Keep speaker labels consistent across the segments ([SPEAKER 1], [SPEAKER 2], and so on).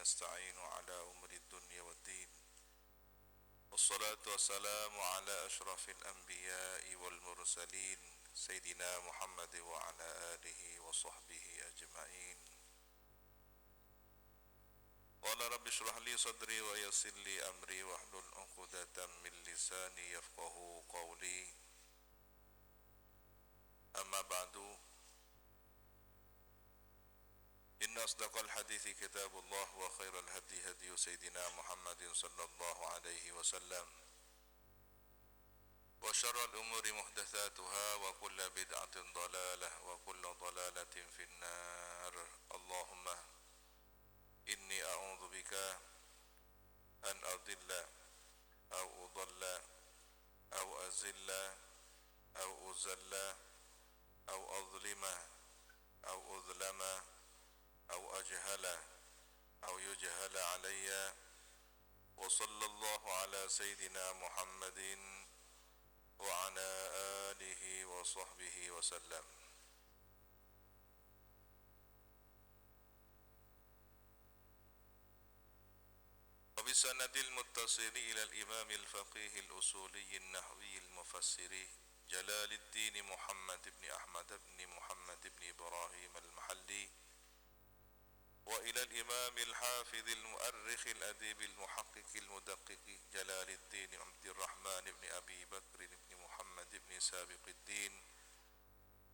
[SPEAKER 1] نستعين على أمور الدنيا والدين والصلاة والسلام على أشرف الأنبياء والمرسلين سيدنا محمد وعلى آله وصحبه أجمعين. قال رب اشرح لي صدري ويسر لي أمري واحلل عقدة من لساني يفقهوا قولي. أما بعد، إن أصدق الحديث كتاب الله وخير الهدي هدي سيدنا محمد صلى الله عليه وسلم وشر الأمور محدثاتها وكل بدعة ضلالة وكل ضلالة في النار. اللهم إني أعوذ بك أن أضل أو أضل أو أزل أو أزل أو أظلم أو أظلم أو أجهل أو يجهل علي. وصلى الله على سيدنا محمد وعلى آله وصحبه وسلم. وبسند المتصل إلى الإمام الفقيه الأصولي النحوي المفسر جلال الدين محمد بن أحمد بن محمد بن إبراهيم المحلي، وإلى الإمام الحافظ المؤرخ الأديب المحقق المدقق جلال الدين عبد الرحمن بن أبي بكر بن محمد بن سابق الدين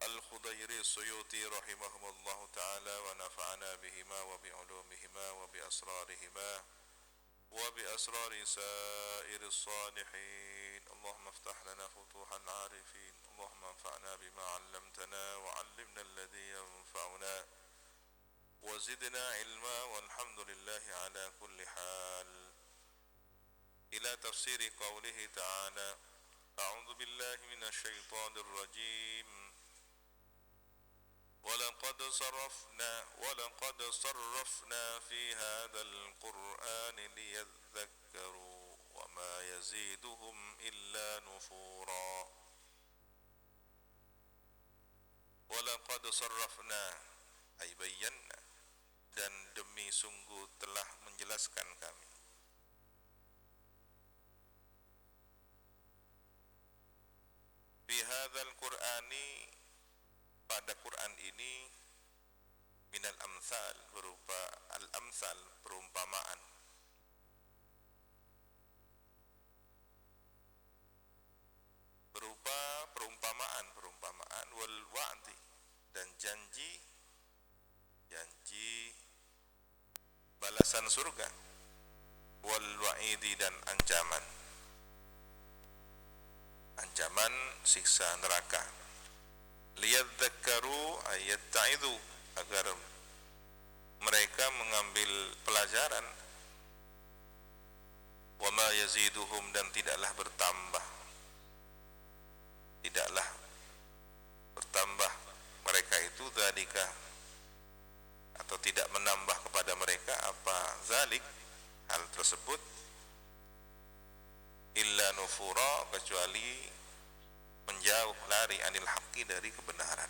[SPEAKER 1] الخضيري السيوطي رحمهم الله تعالى ونفعنا بهما وبعلومهما وبأسرارهما وبأسرار سائر الصالحين. اللهم افتح لنا فتوح العارفين، اللهم انفعنا بما علمتنا وعلمنا الذي ينفعنا وزدنا علما والحمد لله على كل حال. إلى تفسير قوله تعالى: أعوذ بالله من الشيطان الرجيم. ولقد صرفنا في هذا القرآن ليذكروا وما يزيدهم إلا نفورا. ولقد صرفنا ay bayyana, dan demi sungguh telah menjelaskan kami. Fi hadzal qur'ani, pada Quran ini, minal amsal, berupa al-amsal, perumpamaan. Berupa perumpamaan wal wa'di, dan janji balasan surga, wal wa'idi, dan ancaman siksa neraka. Liyadzakkaru ayat ta'idu, agar mereka mengambil pelajaran. Wa ma yaziduhum, dan tidaklah bertambah mereka itu dzalika, atau tidak menambah kepada mereka apa zalik, hal tersebut, illa nufura, kecuali menjauh, lari, anil haqqi, dari kebenaran.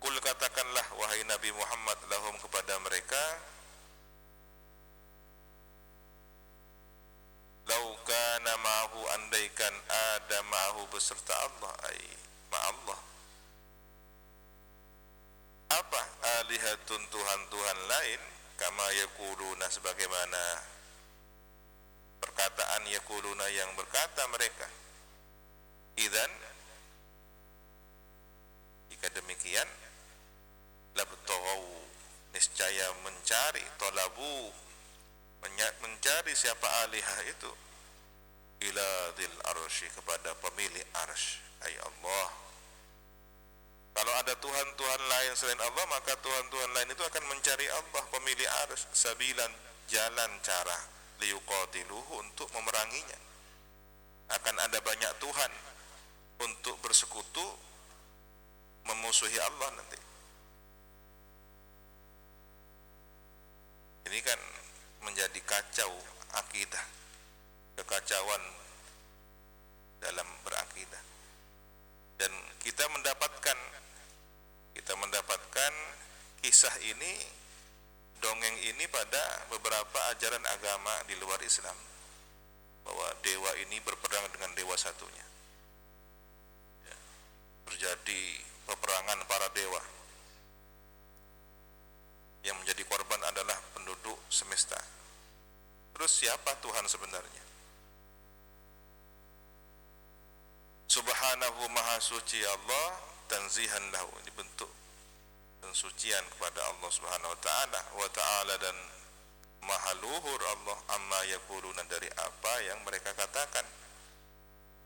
[SPEAKER 1] Kul, katakanlah wahai Nabi Muhammad, lahum, kepada mereka, lau kana ma'ahu, andaikan ada ma'ahu, beserta Allah, ay ma'allah, apa alihatun, Tuhan-Tuhan lain, kama yakuluna, sebagaimana perkataan yakuluna, yang berkata mereka. Idzan, jika demikian, labtaghaw, niscaya mencari, talabu, mencari siapa alihah itu, ila dzil arsy, kepada pemilik arsy, ay Allah. Kalau ada Tuhan-Tuhan lain selain Allah, maka Tuhan-Tuhan lain itu akan mencari Allah, pemilik arsy, sabilan, jalan, cara, liyuqatiluhu, untuk memeranginya. Akan ada banyak Tuhan untuk bersekutu memusuhi Allah nanti. Ini kan menjadi kacau akidah, kekacauan dalam berakidah. Dan kita kisah ini, dongeng ini pada beberapa ajaran agama di luar Islam, bahwa dewa ini berperang dengan dewa satunya. Ya, terjadi peperangan para dewa. Yang menjadi korban adalah penduduk semesta. Terus siapa Tuhan sebenarnya? Subhanahu maha suci Allah, tanzihan lahu, dibentuk pensucian kepada Allah Subhanahu wa ta'ala, dan maha luhur Allah amma yaquluna, dari apa yang mereka katakan.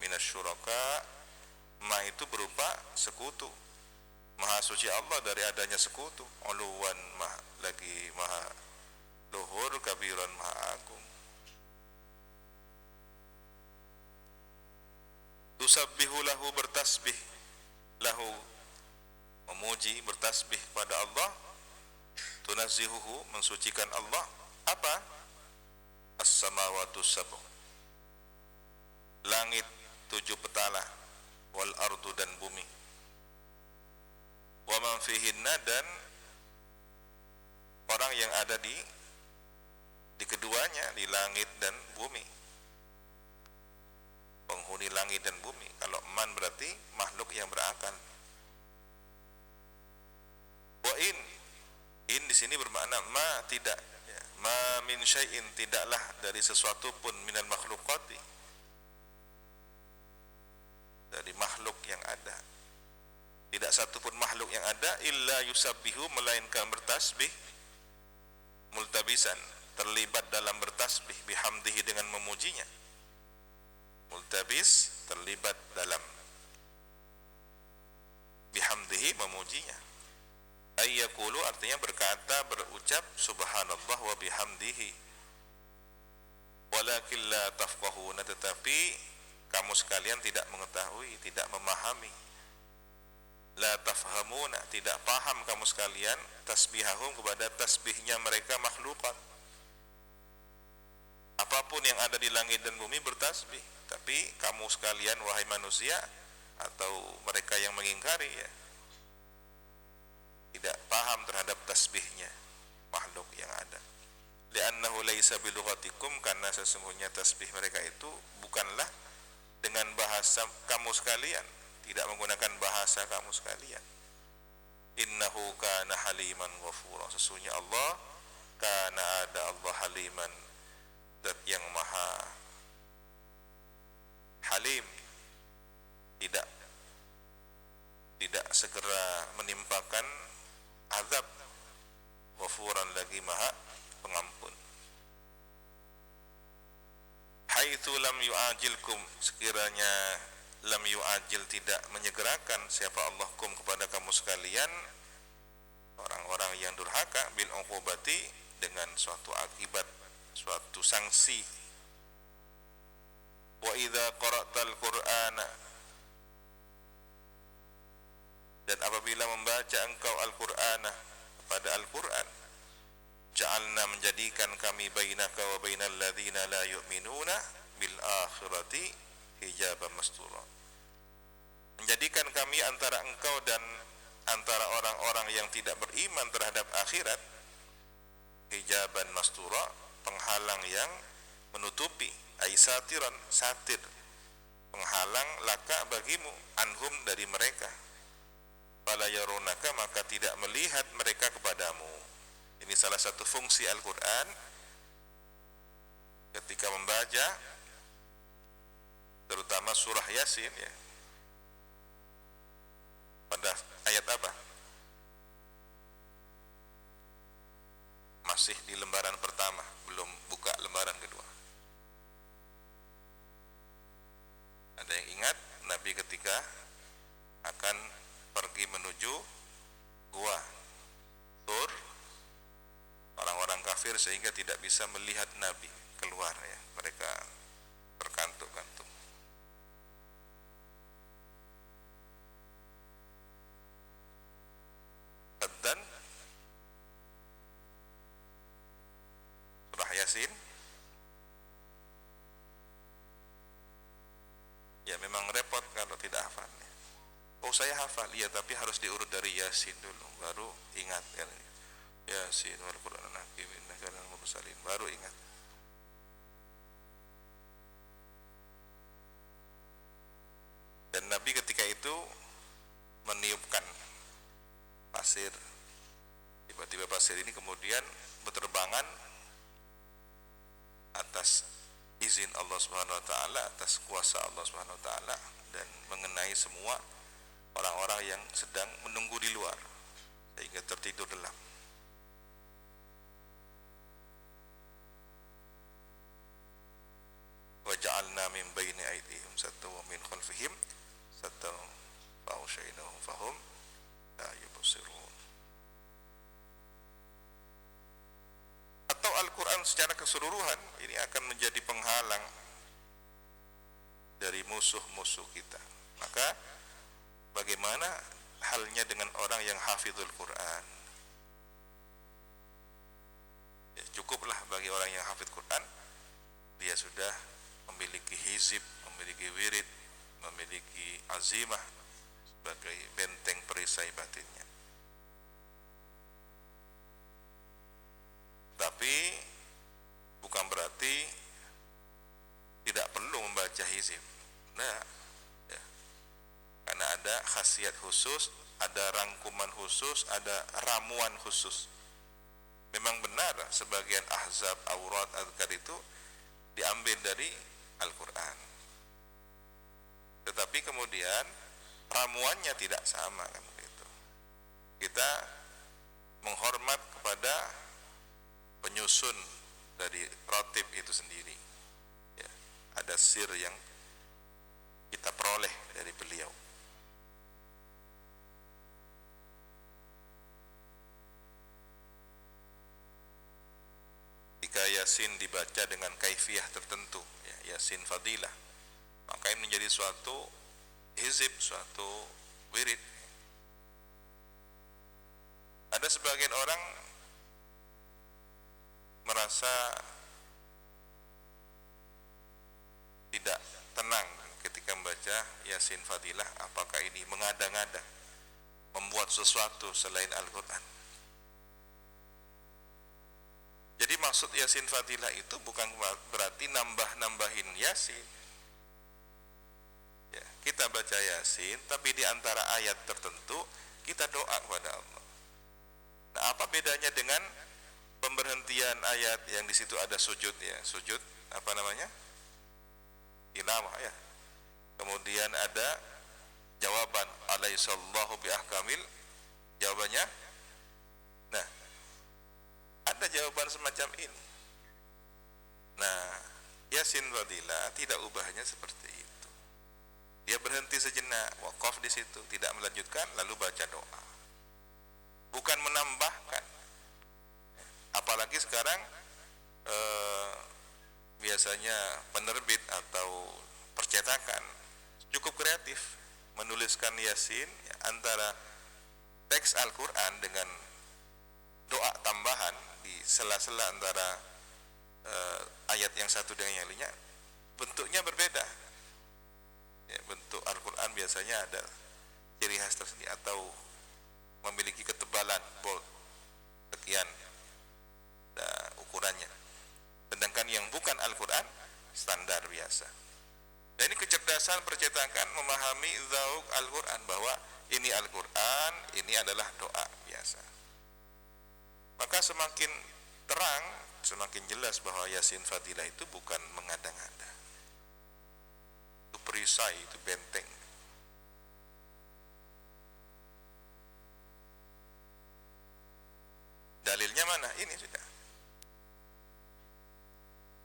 [SPEAKER 1] Minasyuraka, ma itu berupa sekutu. Maha suci Allah dari adanya sekutu. Uluwan, lagi maha luhur, kabiran, maha agung. Tusabbihu lahu, bertasbih, lahu memuji, bertasbih pada Allah. Tunazzihuhu, mensucikan Allah. Apa? As-samawatu sab'u, langit 7 petala, wal ardu, dan bumi, wa man fihinna, dan orang yang ada di keduanya, di langit dan bumi, penghuni langit dan bumi. Kalau man berarti makhluk yang berakal. Wa in di sini bermakna ma, tidak, ya. Ma min syai'in, tidaklah dari sesuatu pun, minal makhluqati, dari makhluk yang ada, tidak satu pun makhluk yang ada, illa yusabbihu, melainkan bertasbih, multabisan, terlibat dalam bertasbih, bihamdihi, dengan memujinya. Multabis, terlibat dalam, bihamdihi, memujinya. Ayyakulu, artinya berkata, berucap, subhanallah wa bihamdihi, walakin la tafqahuna, tetapi kamu sekalian tidak mengetahui, tidak memahami. La tafhamuna, tidak paham kamu sekalian, tasbihahum, kepada tasbihnya mereka makhlukat. Apapun yang ada di langit dan bumi bertasbih, tapi kamu sekalian, wahai manusia, atau mereka yang mengingkari, ya, tidak paham terhadap tasbihnya makhluk yang ada. Li'annahu laisa bilughatikum, karena sesungguhnya tasbih mereka itu bukanlah dengan bahasa kamu sekalian, tidak menggunakan bahasa kamu sekalian. Innahu kana haliman ghafura, sesungguhnya Allah, kana, ada Allah, haliman, zat yang maha halim, tidak segera menimpakan azab, ghafuran, lagi maha pengampun. Haitsu lam yu'ajilkum, sekiranya lam yu'ajil, tidak menyegerakan, siapa Allah, kum, kepada kamu sekalian, orang-orang yang durhaka, bil uqubati, dengan suatu akibat, suatu sanksi. Wa idza qara'tal qur'ana, dan apabila membaca engkau Al-Qur'ana, pada Al-Qur'an, ja'alna, menjadikan kami, bainaka wa bainal ladzina la yu'minuna bil akhirati hijaban mastura, menjadikan kami antara engkau dan antara orang-orang yang tidak beriman terhadap akhirat, hijaban mastura, penghalang yang menutupi, aisatiran, satir, penghalang, laka, bagimu, anhum, dari mereka, fala yarunaka, maka tidak melihat mereka kepadamu. Ini salah satu fungsi Al-Quran ketika membaca, terutama surah Yasin, ya. Pada ayat apa? Masih di lembaran pertama, belum buka lembaran kedua. Ada yang ingat Nabi ketika akan pergi menuju gua Tur, orang-orang kafir sehingga tidak bisa melihat Nabi keluar, ya, mereka terkantuk-kantuk. Dan surah Yasin, ya memang repot kalau tidak hafal. Oh, saya hafal, iya, tapi harus diurut dari Yasin dulu, baru ingat, kan. Yasin wal Qur'anil hakim innaka laminal mursalin. Baru ingat. Dan Nabi ketika itu meniupkan pasir. Tiba-tiba pasir ini kemudian berterbangan atas izin Allah Subhanahu wa taala, atas kuasa Allah Subhanahu wa taala, dan mengenai semua orang-orang yang sedang menunggu di luar sehingga tertidur lelap. Wa ja'alna min baini aydihim saddan wa min khalfihim saddan fa awshaynahum fahum la yubsirun. Atau Al-Quran secara keseluruhan ini akan menjadi penghalang dari musuh-musuh kita. Maka bagaimana halnya dengan orang yang hafizul Quran? Ya, cukuplah bagi orang yang hafidz Quran, dia sudah memiliki hizib, memiliki wirid, memiliki azimah sebagai benteng perisai batinnya. Tapi bukan berarti tidak perlu membaca hizib. Nah, ya. Karena ada khasiat khusus, ada rangkuman khusus, ada ramuan khusus. Memang benar sebagian ahzab, aurat, azkar itu diambil dari Al-Quran. Tetapi kemudian ramuannya tidak sama kan begitu. Kita menghormat kepada penyusun dari ratib itu sendiri. Ya, ada sir yang kita peroleh dari beliau. Jika Yasin dibaca dengan kaifiyah tertentu, ya, Yasin fadilah, maka ini menjadi suatu hizib, suatu wirid. Ada sebagian orang merasa tidak tenang ketika membaca Yasin fadilah, apakah ini mengada-ngada, membuat sesuatu selain Al-Quran. Jadi maksud Yasin fadilah itu bukan berarti nambah-nambahin Yasin. Ya, kita baca Yasin, tapi di antara ayat tertentu kita doa kepada Allah. Nah, apa bedanya dengan pemberhentian ayat yang di situ ada sujud, ya, sujud apa namanya? Tilawah, ya. Kemudian ada jawaban alaihissallahu biahkamil, jawabannya. Nah, ada jawaban semacam ini. Nah, Yasin fadilah tidak ubahnya seperti itu. Dia berhenti sejenak, waqaf di situ, tidak melanjutkan, lalu baca doa. Bukan menambahkan. Apalagi sekarang biasanya penerbit atau percetakan cukup kreatif menuliskan Yasin antara teks Al-Quran dengan doa tambahan di sela-sela antara ayat yang satu dengan yang lainnya, bentuknya berbeda. Ya, bentuk Al-Quran biasanya ada ciri khas tersendiri atau memiliki ketebalan bold sekian ukurannya. Sedangkan yang bukan Al-Quran standar biasa. Dan ini kecerdasan percetakan memahami zauq Al-Quran, bahwa ini Al-Quran, ini adalah doa biasa. Maka semakin terang, semakin jelas bahwa Yasin fadilah itu bukan mengada-ngada. Itu perisai, itu benteng. Dalilnya mana? Ini sudah.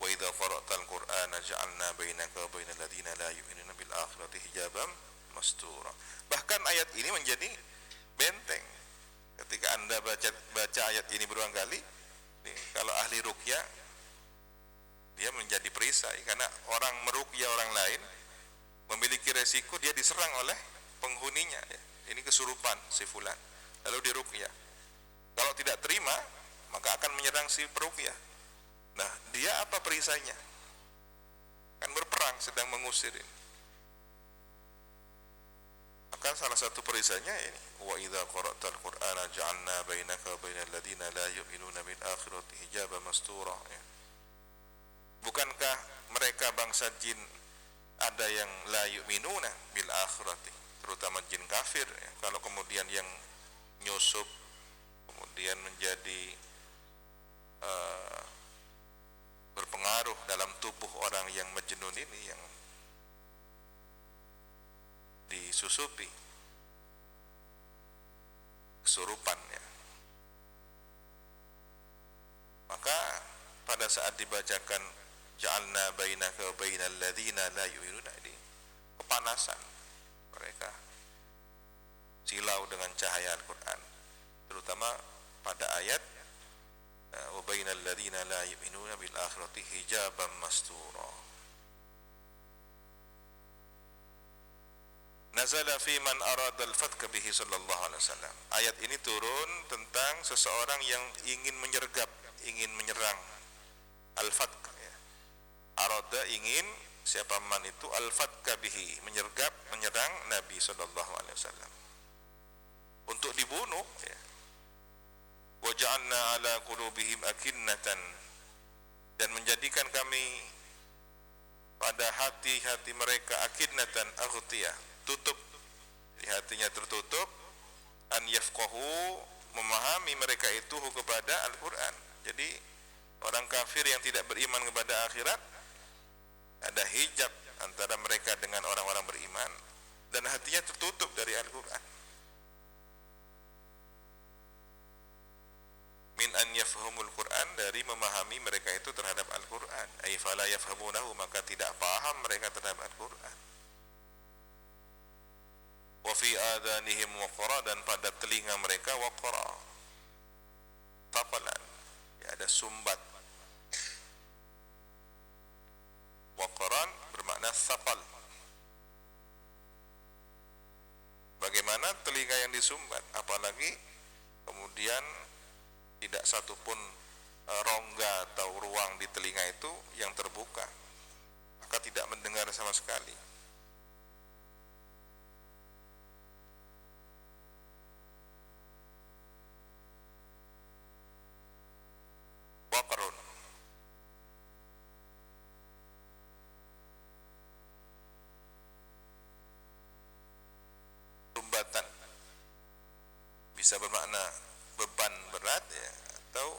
[SPEAKER 1] Wa idza qara'tal Qur'ana ja'alna bainaka wa bainal ladzina la yu'minuna bil akhirati hijaban mastura. Bahkan ayat ini menjadi benteng. Ketika Anda baca ayat ini berulang kali, kalau ahli ruqyah dia menjadi perisai, karena orang meruqyah orang lain memiliki resiko dia diserang oleh penghuninya, ya. Ini kesurupan si fulan, lalu diruqyah. Kalau tidak terima, maka akan menyerang si peruqyah. Nah, dia apa perisainya? Kan berperang, sedang mengusir ini. Maka maka salah satu perisanya ini, wa idza qara'tal qur'ana ja'alna bainaka wa bainal ladzina la yu'minuna bil akhirati hijaban mastura, ya. Bukankah mereka bangsa jin ada yang la yu'minuna bil akhirati, terutama jin kafir, ya. Kalau kemudian yang nyusup kemudian menjadi berpengaruh dalam tubuh orang yang majnun ini, yang disusupi kesurupan, ya. Maka pada saat dibacakan ja'alna bainaka wa bainal ladzina la yu'minuna, ini kepanasan mereka, silau dengan cahaya Al-Quran, terutama pada ayat wa bainal ladzina la yu'minuna bil akhirati hijaban mastura. Nazala fi man arada al-fatka bihi sallallahu alaihi wasallam. Ayat ini turun tentang seseorang yang ingin menyergap, ingin menyerang. Al-fatk, ya. Arada ingin, siapa man itu, al-fatka bihi, menyergap, menyerang Nabi sallallahu alaihi wasallam untuk dibunuh, ya. Wa ja'alna ala qulubihim akinnatan, dan menjadikan kami pada hati-hati mereka akinnatan aghtiyah, tutup, di hatinya tertutup, an yafqahu, memahami mereka itu kepada Al-Quran. Jadi orang kafir yang tidak beriman kepada akhirat, ada hijab antara mereka dengan orang-orang beriman, dan hatinya tertutup dari Al-Quran. Min an yafhamul Quran, dari memahami mereka itu terhadap Al-Quran. Ay fala yafhamunahu, maka tidak paham mereka terhadap Al-Quran. Wa fi adanihim waqra, dan pada telinga mereka waqra, tapalan, ya, ada sumbat. Waqran bermakna thaqal. Bagaimana telinga yang disumbat, apalagi kemudian tidak satupun rongga atau ruang di telinga itu yang terbuka, maka tidak mendengar sama sekali. Waqrun, sumbatan, bisa bermakna beban berat, ya, atau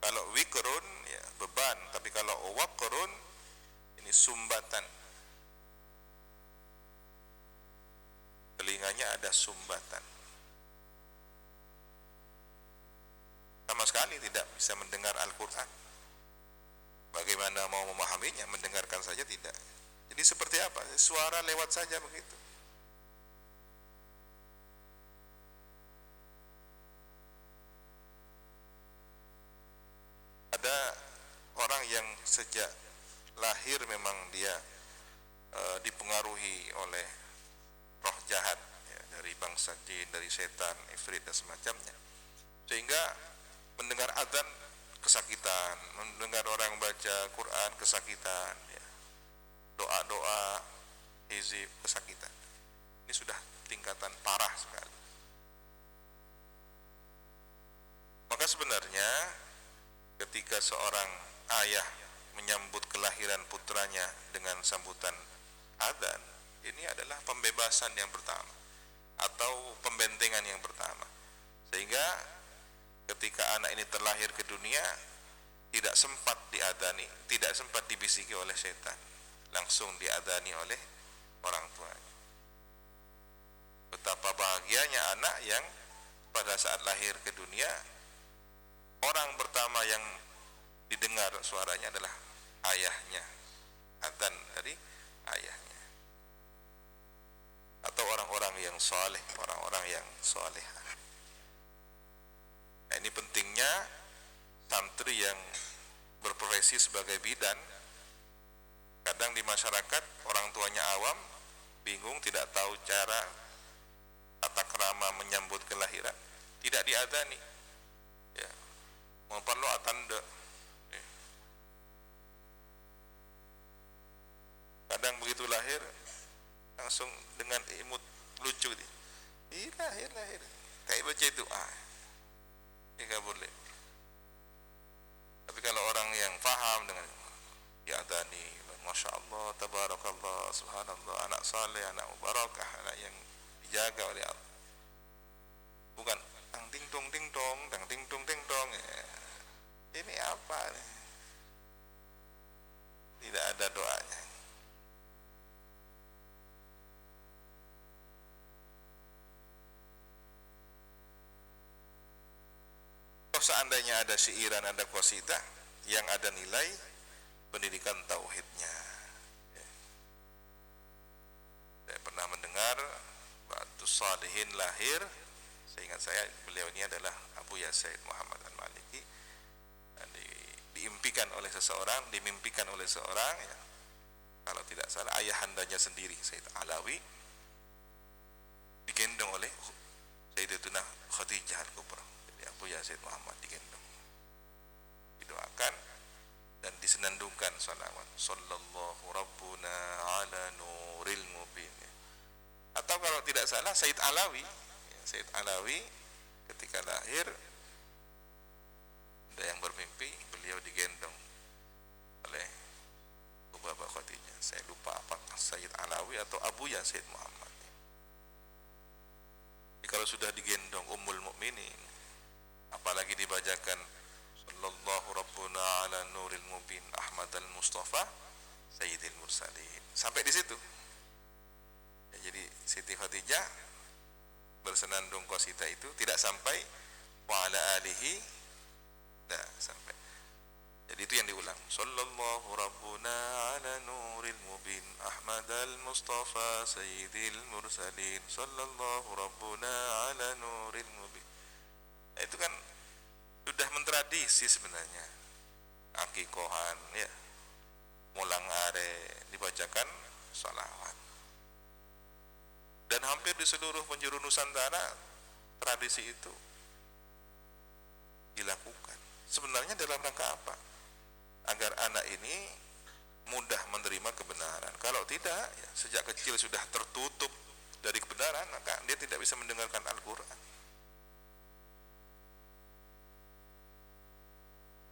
[SPEAKER 1] kalau wikrun, ya, beban, tapi kalau waqrun ini sumbatan, telinganya ada sumbatan, sama sekali tidak bisa mendengar Al-Quran. Bagaimana mau memahaminya? Mendengarkan saja tidak. Jadi seperti apa? Suara lewat saja begitu. Ada orang yang sejak lahir memang dia dipengaruhi oleh roh jahat, ya, dari bangsa jin, dari setan, ifrit dan semacamnya, sehingga mendengar adzan kesakitan, mendengar orang baca Quran kesakitan, ya, doa-doa hizib kesakitan. Ini sudah tingkatan parah sekali. Maka sebenarnya ketika seorang ayah menyambut kelahiran putranya dengan sambutan adzan, ini adalah pembebasan yang pertama atau pembentengan yang pertama, sehingga ketika anak ini terlahir ke dunia tidak sempat diadzani, tidak sempat dibisiki oleh setan, langsung diadzani oleh orang tuanya. Betapa bahagianya anak yang pada saat lahir ke dunia orang pertama yang didengar suaranya adalah ayahnya, adzan dari ayahnya, atau orang-orang yang soleh, orang-orang yang soleh. Nah, ini pentingnya santri yang berprofesi sebagai bidan. Kadang di masyarakat orang tuanya awam, bingung, tidak tahu cara tata krama menyambut kelahiran, tidak diadzani, ya, memperlu atanda. Kadang begitu lahir langsung dengan imut lucu dia. Lahir. Kayak baca doa. Ini nggak boleh. Tapi kalau orang yang paham dengan ya tadi, masya Allah, tabarakallah, subhanallah, anak saleh, anak mubarakah, anak yang dijaga oleh Allah. Bukan tang ting tong, tang ting tong. Ya. Ini apa nih? Tidak ada doanya. Kalau seandainya ada syairan, ada qasidah yang ada nilai pendidikan tauhidnya. Saya pernah mendengar Ba'dus Salihin lahir, seingat saya beliau ini adalah Abu Ya Said Muhammad Al-Maliki, dimimpikan oleh seorang ya, kalau tidak salah ayahandanya sendiri Said Alawi digendong oleh Sayyidatuna Khadijah Al-Kubra. Jadi Abu Ya Said Muhammad digendong, didoakan dan disenandungkan salawat sallallahu rabbuna ala nuril mubin. Atau kalau tidak salah Said Alawi ketika lahir ada yang bermimpi beliau digendong oleh Bapak Khadijah. Saya lupa apakah Said Alawi atau Abu Ya Said Muhammad. Jadi kalau sudah digendong Ummul Mukminin, apalagi dibacakan sallallahu rabbuna ala nuril mubin Ahmad al-Mustafa Sayyidil Mursalin, sampai di situ ya. Jadi Siti Khadijah bersenandung qasidah itu tidak sampai wa ala alihi, tidak sampai. Jadi itu yang diulang, sallallahu rabbuna ala nuril mubin Ahmad al-Mustafa Sayyidil Mursalin sallallahu rabbuna ala nuril mubin. Nah, itu kan sudah mentradisi sebenarnya. Akikohan ya, mulang are dibacakan salawat. Dan hampir di seluruh penjuru Nusantara tradisi itu dilakukan. Sebenarnya dalam rangka apa? Agar anak ini mudah menerima kebenaran. Kalau tidak, ya, sejak kecil sudah tertutup dari kebenaran, maka dia tidak bisa mendengarkan Al-Quran.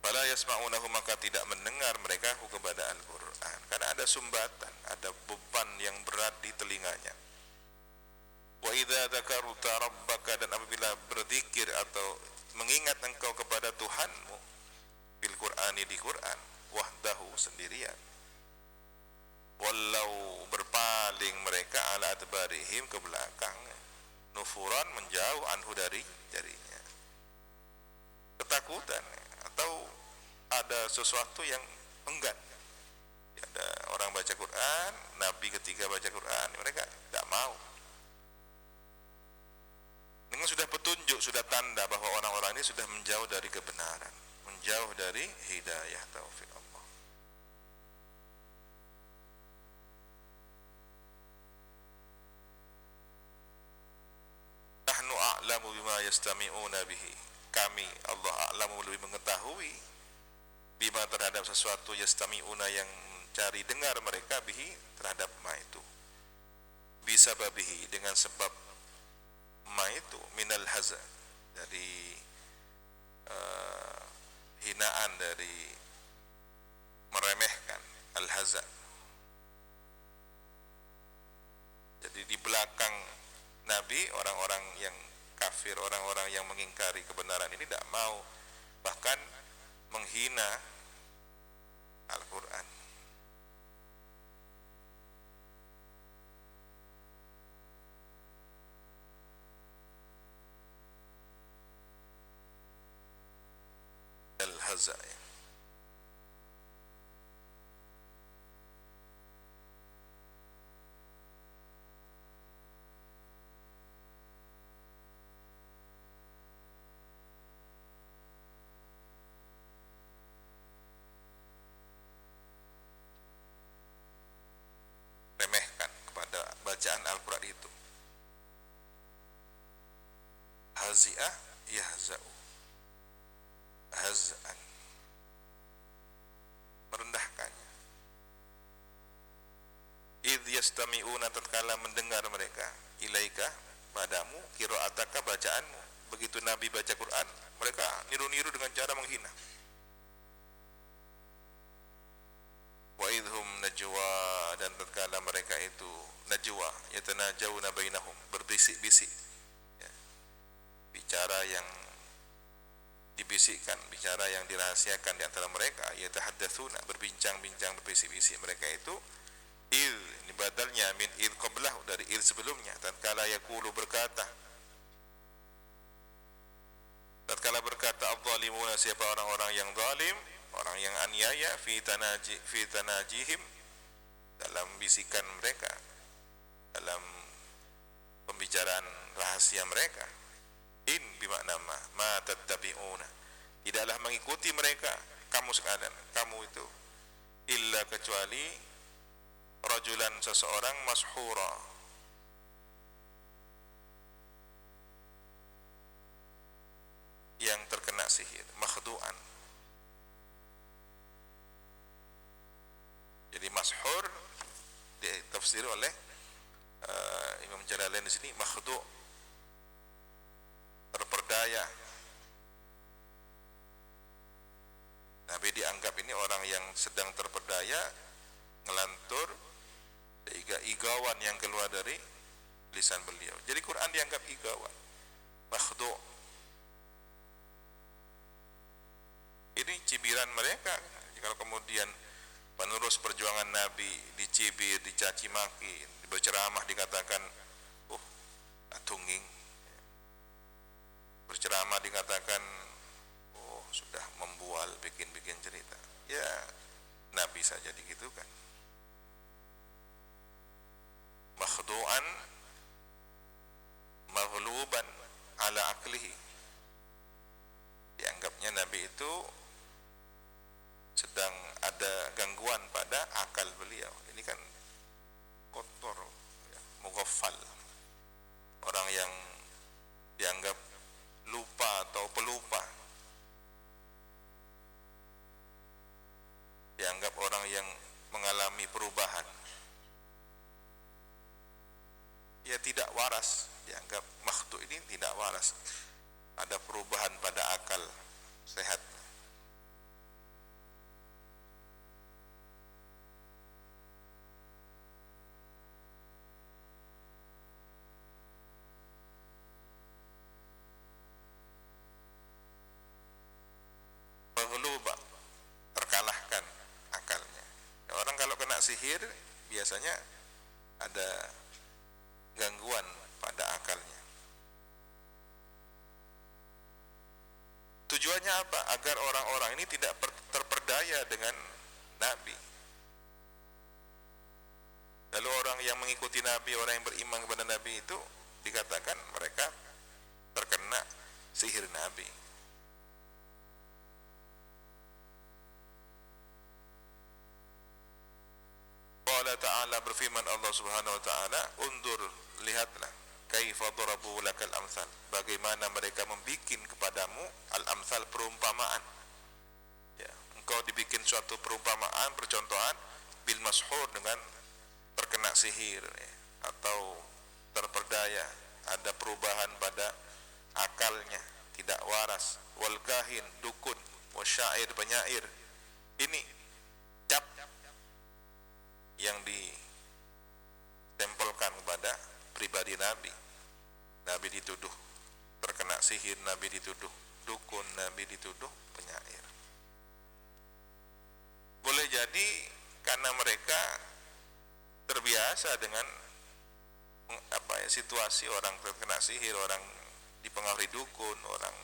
[SPEAKER 1] Fala yasma'unahu, maka tidak mendengar mereka kepada Al-Quran, karena ada sumbatan, ada beban yang berat di telinganya. Wa idza dzakarta rabbaka, dan apabila berzikir atau mengingat engkau kepada Tuhanmu, bil Qur'ani, di Quran, wahdahu, sendirian, wallau, berpaling mereka, ala adbarihim, ke belakang, nufuran, menjauh, anhu, darinya, ketakutan, atau ada sesuatu yang enggan. Ada orang baca Quran, Nabi ketika baca Quran, mereka tidak mau. Ini sudah petunjuk, sudah tanda bahwa orang-orang ini sudah menjauh dari kebenaran, menjauh dari hidayah taufik Allah. Nahnu a'lamu bima yastami'una bihi, kami, Allah, a'lamu, lebih mengetahui, bima, terhadap sesuatu, yastami'una, yang mencari dengar mereka, bihi, terhadap ma itu, bisa babihi, dengan sebab ma itu, minal haza, dari hinaan, dari meremehkan, al-haza. Jadi di belakang Nabi, orang-orang yang kafir, orang-orang yang mengingkari kebenaran ini tidak mau, bahkan menghina Al-Quran. Al-Haza, ya. Remehkan kepada bacaan Al-Quran itu. Hazi'ah yahza'u, haz'an, merendahkannya. Idh yastami'una, tatkala mendengar mereka, ilaika, qira'atamu, qira'ataka bacaanmu. Begitu Nabi baca Quran, mereka niru-niru dengan cara menghina. Wa idhum najwa, dan tatkala mereka itu najwa, yatanajawna bainahum, berbisik-bisik, ya, bicara yang dibisikkan, bicara yang dirahasiakan di antara mereka, yatahaddatsuna, berbincang-bincang, berbisik-bisik mereka itu. Il, ini badalnya min il qablah, dari il sebelumnya. Tatkala yaqulu, berkata, tatkala berkata adh-dhalimuna, siapa orang-orang yang zalim, orang yang aniaya, fi tanajihim, dalam bisikan mereka, dalam pembicaraan rahasia mereka. In bimakna ma tattabi'una, tidaklah mengikuti mereka, kamu sekalian, kamu itu, illa, kecuali rajulan, seseorang, mashura, yang terkena sihir, makhdu'an. Jadi mashur ditafsir oleh Imam Jalalain di sini, makhdu', terperdaya. Nabi dianggap ini orang yang sedang terperdaya, ngelantur, sehingga igawan yang keluar dari lisan beliau. Jadi Quran dianggap igawan, makhdu'. Ini cibiran mereka. Kalau kemudian penerus perjuangan Nabi dicibir, dicaci maki, berceramah dikatakan tungging, berceramah dikatakan sudah membual, bikin-bikin cerita. Ya, Nabi saja digitukan. Makhdu'an maghluban ala aklihi, dianggapnya Nabi itu sedang ada gangguan pada akal beliau. Ini kan kotor, ya, mughaffal, orang yang dianggap lupa atau pelupa, dianggap orang yang mengalami perubahan, ya tidak waras, dianggap makhdu' ini tidak waras, ada perubahan pada akal sehat. Maghluba, terkalahkan akalnya. Orang kalau kena sihir biasanya ada gangguan pada akalnya. Tujuannya apa? Agar orang-orang ini tidak terperdaya dengan Nabi. Lalu orang yang mengikuti Nabi, orang yang beriman kepada Nabi itu dikatakan mereka terkena sihir Nabi. Allah Ta'ala berfirman, Allah Subhanahu Wa Ta'ala, undur, lihatlah, kaifa darabu lakal amsal, bagaimana mereka membikin kepadamu al-amsal, perumpamaan. Ya, engkau dibikin suatu perumpamaan, percontohan, bil mashur, dengan terkena sihir, ya, atau terperdaya, ada perubahan pada akalnya, tidak waras. Wal kahin, dukun, wasyair, penyair. Ini cap yang ditempelkan kepada pribadi Nabi. Nabi dituduh terkena sihir, Nabi dituduh dukun, Nabi dituduh penyair. Boleh jadi karena mereka terbiasa dengan situasi orang terkena sihir, orang dipengaruhi dukun, orang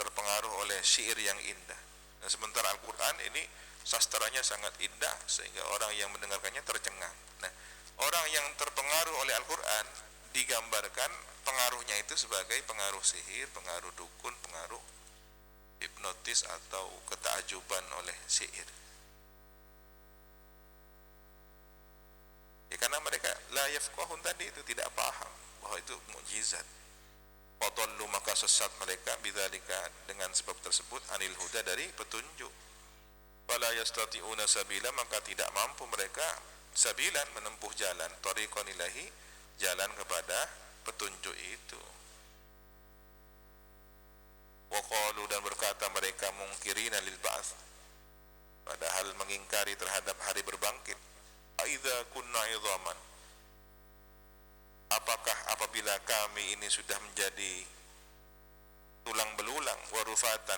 [SPEAKER 1] terpengaruh oleh syair yang indah. Dan sementara Al-Quran ini sastranya sangat indah sehingga orang yang mendengarkannya tercengang. Nah, orang yang terpengaruh oleh Al-Quran digambarkan pengaruhnya itu sebagai pengaruh sihir, pengaruh dukun, pengaruh hipnotis atau ketakjuban oleh syair. Ya, karena mereka la yafqahun tadi itu tidak paham bahwa itu mukjizat. Fadallu, maka sesat mereka bidzalika, dengan sebab tersebut, anil huda, dari petunjuk. Fala yastati'una sabila, maka tidak mampu mereka sabilan, menempuh jalan, tariqan ilahi, jalan kepada petunjuk itu. Wa qalu, dan berkata mereka, mungkirina lil ba'ts, padahal mengingkari terhadap hari berbangkit. Aidza kunna idhaman, apakah apabila kami ini sudah menjadi tulang belulang, warufatan,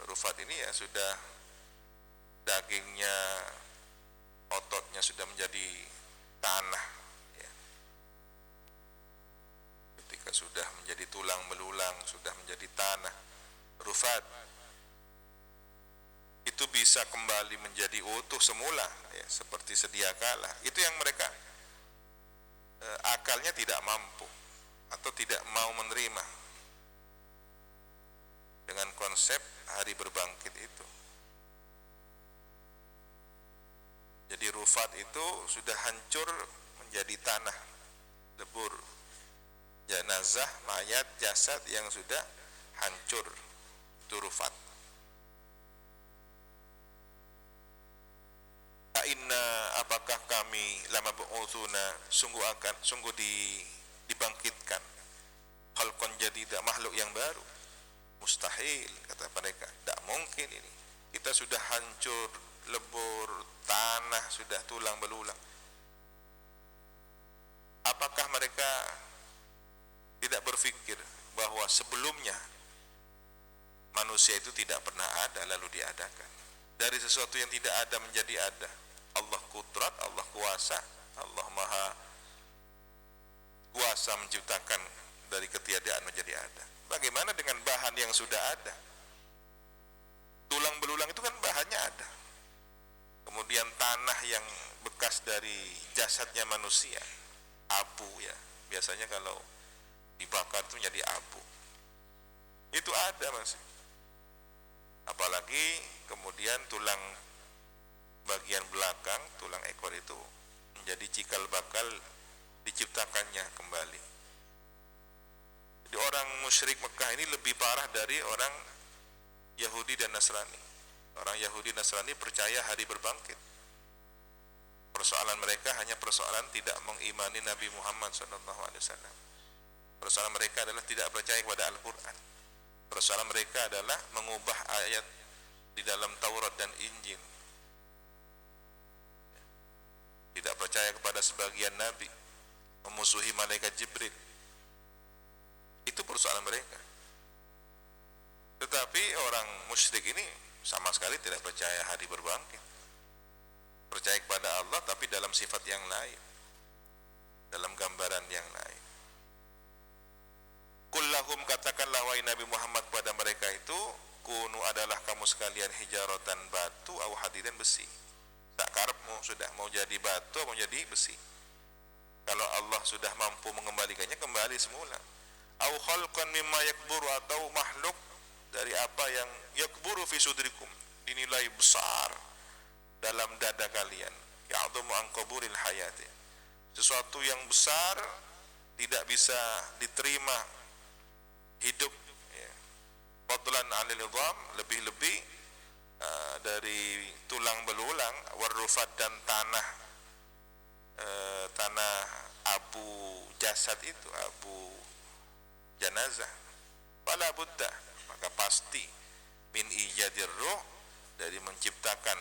[SPEAKER 1] rufat ini ya sudah dagingnya, ototnya sudah menjadi tanah ya. Ketika sudah menjadi tulang belulang, sudah menjadi tanah, rufat, itu bisa kembali menjadi utuh semula ya, seperti sedia kala. Itu yang mereka akalnya tidak mampu atau tidak mau menerima dengan konsep hari berbangkit itu. Jadi rufat itu sudah hancur menjadi tanah, lebur, jenazah, mayat, jasad yang sudah hancur, itu rufat. Inna, apakah kami lama bu'utsuna, sungguh dibangkitkan, khalqan jadida, makhluk yang baru. Mustahil, kata mereka, tidak mungkin ini, kita sudah hancur, lebur, tanah, sudah tulang belulang. Apakah mereka tidak berpikir bahwa sebelumnya manusia itu tidak pernah ada lalu diadakan? Dari sesuatu yang tidak ada menjadi ada. Allah kudrat, Allah kuasa, Allah maha kuasa menciptakan dari ketiadaan menjadi ada. Bagaimana dengan bahan yang sudah ada? Tulang belulang itu kan bahannya ada. Kemudian tanah yang bekas dari jasadnya manusia, abu ya, biasanya kalau dibakar itu menjadi abu, itu ada masih. Apalagi kemudian tulang bagian belakang, tulang ekor itu menjadi cikal bakal diciptakannya kembali. Jadi orang musyrik Mekah ini lebih parah dari orang Yahudi dan Nasrani. Orang Yahudi Nasrani percaya hari berbangkit. Persoalan mereka hanya persoalan tidak mengimani Nabi Muhammad SAW. Persoalan mereka adalah tidak percaya kepada Al-Quran. Persoalan mereka adalah mengubah ayat di dalam Taurat dan Injil. Tidak percaya kepada sebagian Nabi, memusuhi malaikat Jibril. Itu persoalan mereka. Tetapi orang musyrik ini sama sekali tidak percaya hari berbangkit. Percaya kepada Allah tapi dalam sifat yang lain, dalam gambaran yang lain. Kullahum, katakanlah wahai Nabi Muhammad kepada mereka itu, kunu, adalah kamu sekalian hijaratan, batu, au hadidan, besi. Tak karepmu sudah mau jadi batu, mau jadi besi. Kalau Allah sudah mampu mengembalikannya, kembali semula. Au khalqan mimma yakburu, atau makhluk dari apa yang yakburu fi sudrikum, dinilai besar dalam dada kalian. Ya'dhamu an qaburil hayati, sesuatu yang besar tidak bisa diterima hidup ya. Fadlan 'anil idham, lebih-lebih dari tulang belulang, warufat, dan tanah abu jasad itu, abu jenazah. Fala budda, maka pasti min ijadir ruh, dari menciptakan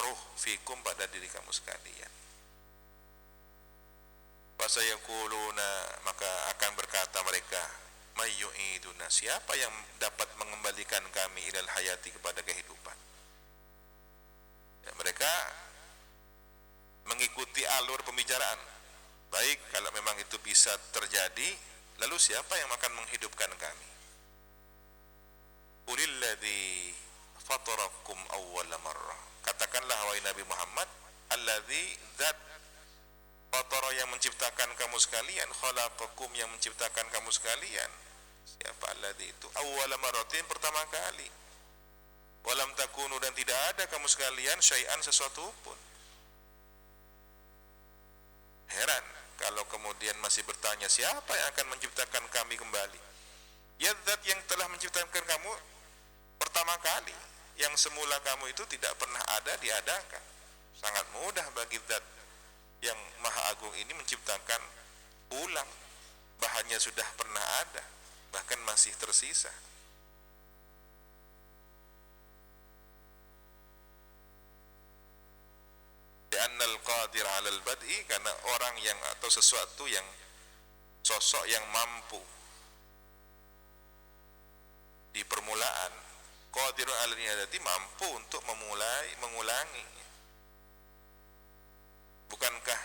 [SPEAKER 1] ruh fikum, pada diri kamu sekalian. Fasayaquluna, maka akan berkata mereka, may yu'iduna, siapa yang dapat mengembalikan kami ilal hayati, kepada kehidupan. Ya, mereka mengikuti alur pembicaraan. Baik, kalau memang itu bisa terjadi, lalu siapa yang akan menghidupkan kami? Qulilladzi fatarakum awwala marrah, katakanlah wahai Nabi Muhammad, alladzi, zat, fatara, yang menciptakan kamu sekalian, khalaqakum, yang menciptakan kamu sekalian. Siapa alladzi itu? Awwala marratin, pertama kali. Walam takunu, dan tidak ada kamu sekalian, syai'an, sesuatu pun. Heran kalau kemudian masih bertanya, siapa yang akan menciptakan kami kembali? Ya zat yang telah menciptakan kamu pertama kali, yang semula kamu itu tidak pernah ada, diadakan. Sangat mudah bagi zat yang maha agung ini menciptakan ulang bahan awalnya sudah pernah ada, bahkan masih tersisa. Li'annal qadir 'alal bad'i, karena orang yang atau sesuatu yang sosok yang mampu di permulaan, qadirun 'alal i'adati, mampu untuk mengulangi. Bukankah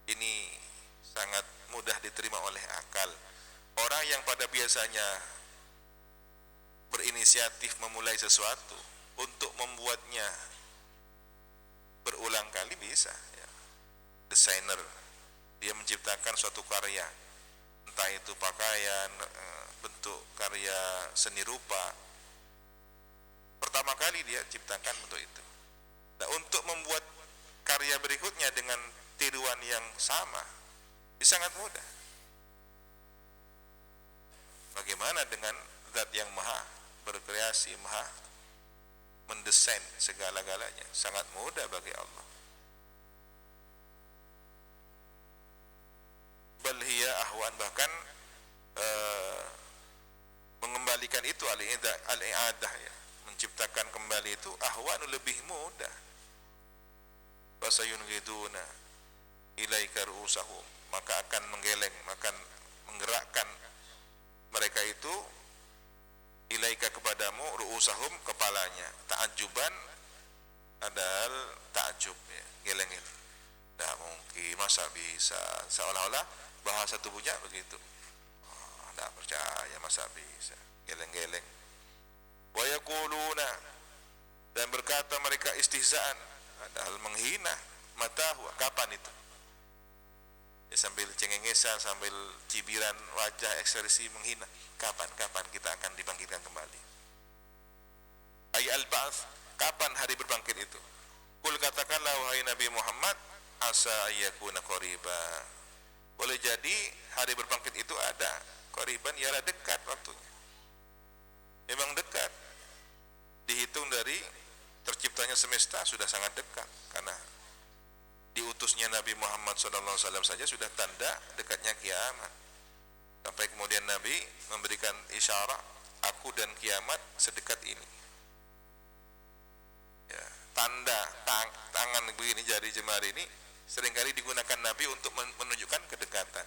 [SPEAKER 1] ini sangat mudah diterima oleh akal? Orang yang pada biasanya berinisiatif memulai sesuatu untuk membuatnya berulang kali bisa, ya. Desainer, dia menciptakan suatu karya, entah itu pakaian, bentuk karya seni rupa, pertama kali dia ciptakan bentuk itu. Nah, untuk membuat karya berikutnya dengan tiruan yang sama, ini sangat mudah. Bagaimana dengan zat yang maha berkreasi, maha mendesain segala-galanya? Sangat mudah bagi Allah. Bal hiya ahwan, bahkan mengembalikan itu al-i'adah, ya, menciptakan kembali itu ahwan, lebih mudah. Fasayunghiduna ilaika ru'usahum, maka akan menggeleng, akan menggerakkan mereka itu ilaika kepadamu, ru'usahum kepalanya, ta'ajuban, padahal ta'ajub, ya, geleng-geleng. Tidak mungkin, masa bisa, seolah-olah bahasa tubuhnya begitu. Tidak percaya, masa bisa, geleng-geleng. Wa yaquluna, dan berkata mereka istihzaan, padahal menghina, matahu, kapan itu? Ya, sambil cengengesan, sambil cibiran wajah, ekspresi menghina. Kapan kita akan dibangkitkan kembali? Ay al-ba'ts, kapan hari berbangkit itu? Kul, katakanlah wahai Nabi Muhammad, asa ayyakuna qariba, boleh jadi hari berbangkit itu ada, qariban, ialah dekat waktunya. Memang dekat, dihitung dari terciptanya semesta sudah sangat dekat, karena diutusnya Nabi Muhammad SAW saja sudah tanda dekatnya kiamat. Sampai kemudian Nabi memberikan isyarat, aku dan kiamat sedekat ini. Ya, tanda tangan begini, jari jemari ini seringkali digunakan Nabi untuk menunjukkan kedekatan.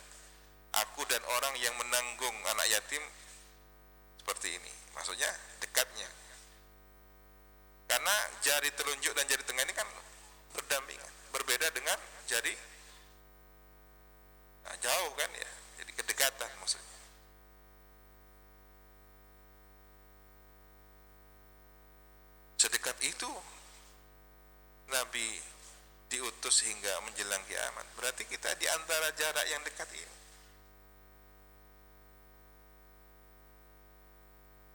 [SPEAKER 1] Aku dan orang yang menanggung anak yatim seperti ini, maksudnya dekatnya. Karena jari telunjuk dan jari tengah ini kan berdampingan, berbeda dengan jari jauh kan, ya. Jadi kedekatan maksudnya. Sedekat itu Nabi diutus hingga menjelang kiamat. Berarti kita di antara jarak yang dekat ini.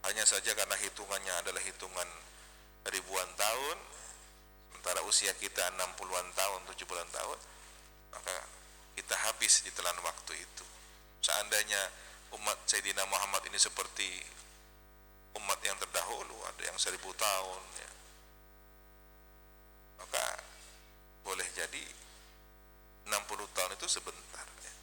[SPEAKER 1] Hanya saja karena hitungannya adalah hitungan ribuan tahun, sementara usia kita 60-an tahun, 70-an tahun, maka kita habis di telan waktu itu. Seandainya umat Sayyidina Muhammad ini seperti umat yang terdahulu, ada yang 1000 tahun, ya, maka boleh jadi 60 tahun itu sebentar, ya.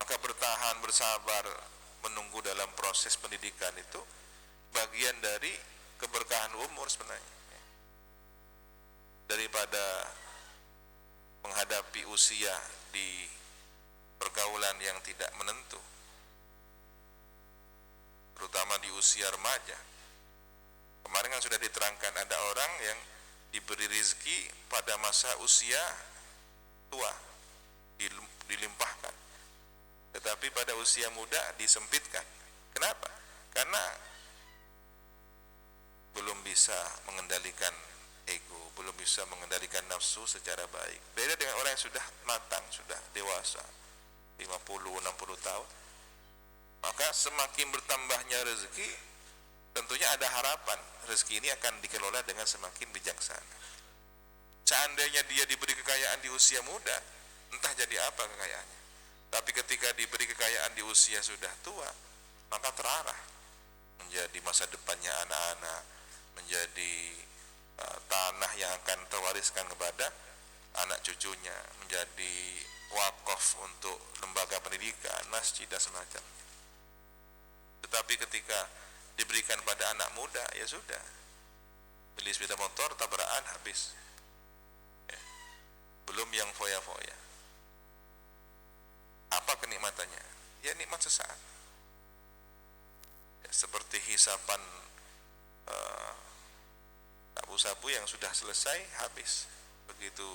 [SPEAKER 1] Maka bertahan, bersabar, menunggu dalam proses pendidikan itu bagian dari keberkahan umur sebenarnya, ya. Daripada menghadapi usia di pergaulan yang tidak menentu, terutama di usia remaja. Kemarin kan sudah diterangkan, ada orang yang diberi rezeki pada masa usia tua, dilimpahkan, tetapi pada usia muda disempitkan. Kenapa? Karena belum bisa mengendalikan ego, belum bisa mengendalikan nafsu secara baik. Beda dengan orang yang sudah matang, sudah dewasa, 50-60 tahun. Maka semakin bertambahnya rezeki, tentunya ada harapan rezeki ini akan dikelola dengan semakin bijaksana. Seandainya dia diberi kekayaan di usia muda, entah jadi apa kekayaannya. Tapi ketika diberi kekayaan di usia sudah tua, maka terarah menjadi masa depannya anak-anak, menjadi tanah yang akan terwariskan kepada anak cucunya, menjadi wakaf untuk lembaga pendidikan, masjid dan semacamnya. Tetapi ketika diberikan pada anak muda, ya sudah, beli sepeda motor, tabrakan, habis. Ya. Belum yang foya-foya. Apa kenikmatannya? Ya nikmat sesaat. Ya, seperti hisapan sabu-sabu yang sudah selesai, habis. Begitu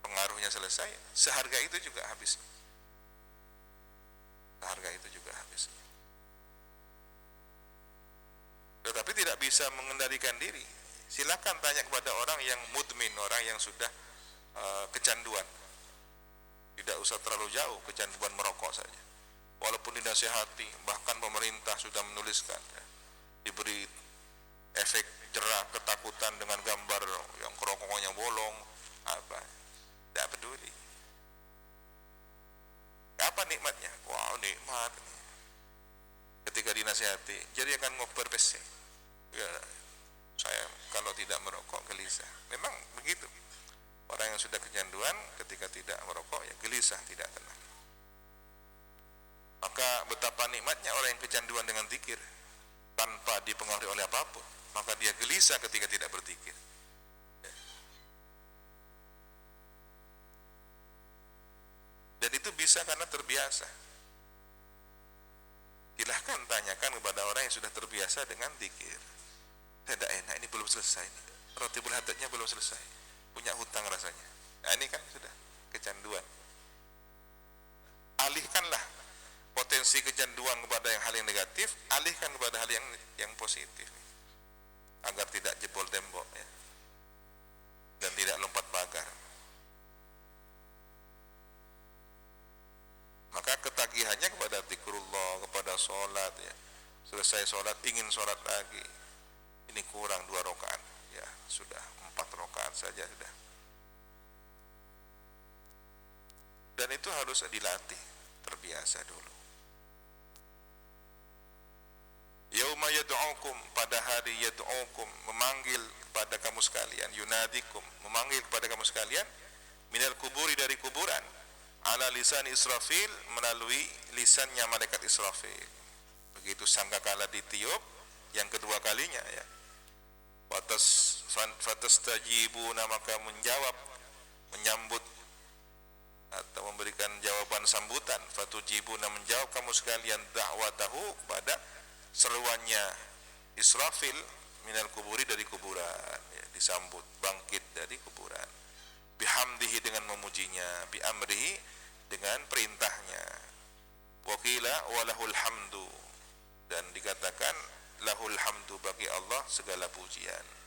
[SPEAKER 1] pengaruhnya selesai, seharga itu juga habis. Seharga itu juga habis. Tetapi tidak bisa mengendalikan diri. Silakan tanya kepada orang yang mudmin, orang yang sudah kecanduan. Tidak usah terlalu jauh, kecanduan merokok saja. Walaupun dinasihati, bahkan pemerintah sudah menuliskan, ya, diberi efek jerah ketakutan dengan gambar yang kerongkongannya bolong, apa? Tidak peduli. Apa nikmatnya? Wow, nikmat. Ketika dinasihati, jadi akan ngoper PC. Ya, saya kalau tidak merokok gelisah. Memang begitu. Orang yang sudah kecanduan ketika tidak merokok ya gelisah, tidak tenang. Maka betapa nikmatnya orang yang kecanduan dengan zikir tanpa dipengaruhi oleh apapun. Maka dia gelisah ketika tidak berzikir. Ya. Dan itu bisa karena terbiasa. Silahkan tanyakan kepada orang yang sudah terbiasa dengan zikir. Tidak enak, ini belum selesai. Rotibul hadatnya belum selesai. Punya hutang rasanya. Nah ini kan sudah kecanduan. Alihkanlah potensi kecanduan kepada hal yang negatif, alihkan kepada hal yang positif, agar tidak jebol tembok, ya, dan tidak lompat pagar. Maka ketagihannya kepada zikrullah, kepada sholat, ya. Selesai sholat ingin sholat lagi. Ini kurang 2 rakaat, ya sudah 4 rakaat saja sudah. Dan itu harus dilatih, terbiasa dulu. Yauma yad'ukum, pada hari yad'ukum, memanggil kepada kamu sekalian, yunadikum, memanggil kepada kamu sekalian, minal kuburi, dari kuburan, ala lisan Israfil, melalui lisannya malaikat Israfil. Begitu sangkakala ditiup yang kedua kalinya, ya. Fatastajibuna, maka menjawab, menyambut atau memberikan jawaban sambutan. Fatujibuna, menjawab kamu sekalian, da'watahu, pada seruannya Israfil, minal kuburi, dari kuburan, ya, disambut bangkit dari kuburan. Bihamdihi, dengan memujinya, biamrihi, dengan perintahnya. Wakila walahul hamdu, dan dikatakan lahul hamdu, bagi Allah segala pujian.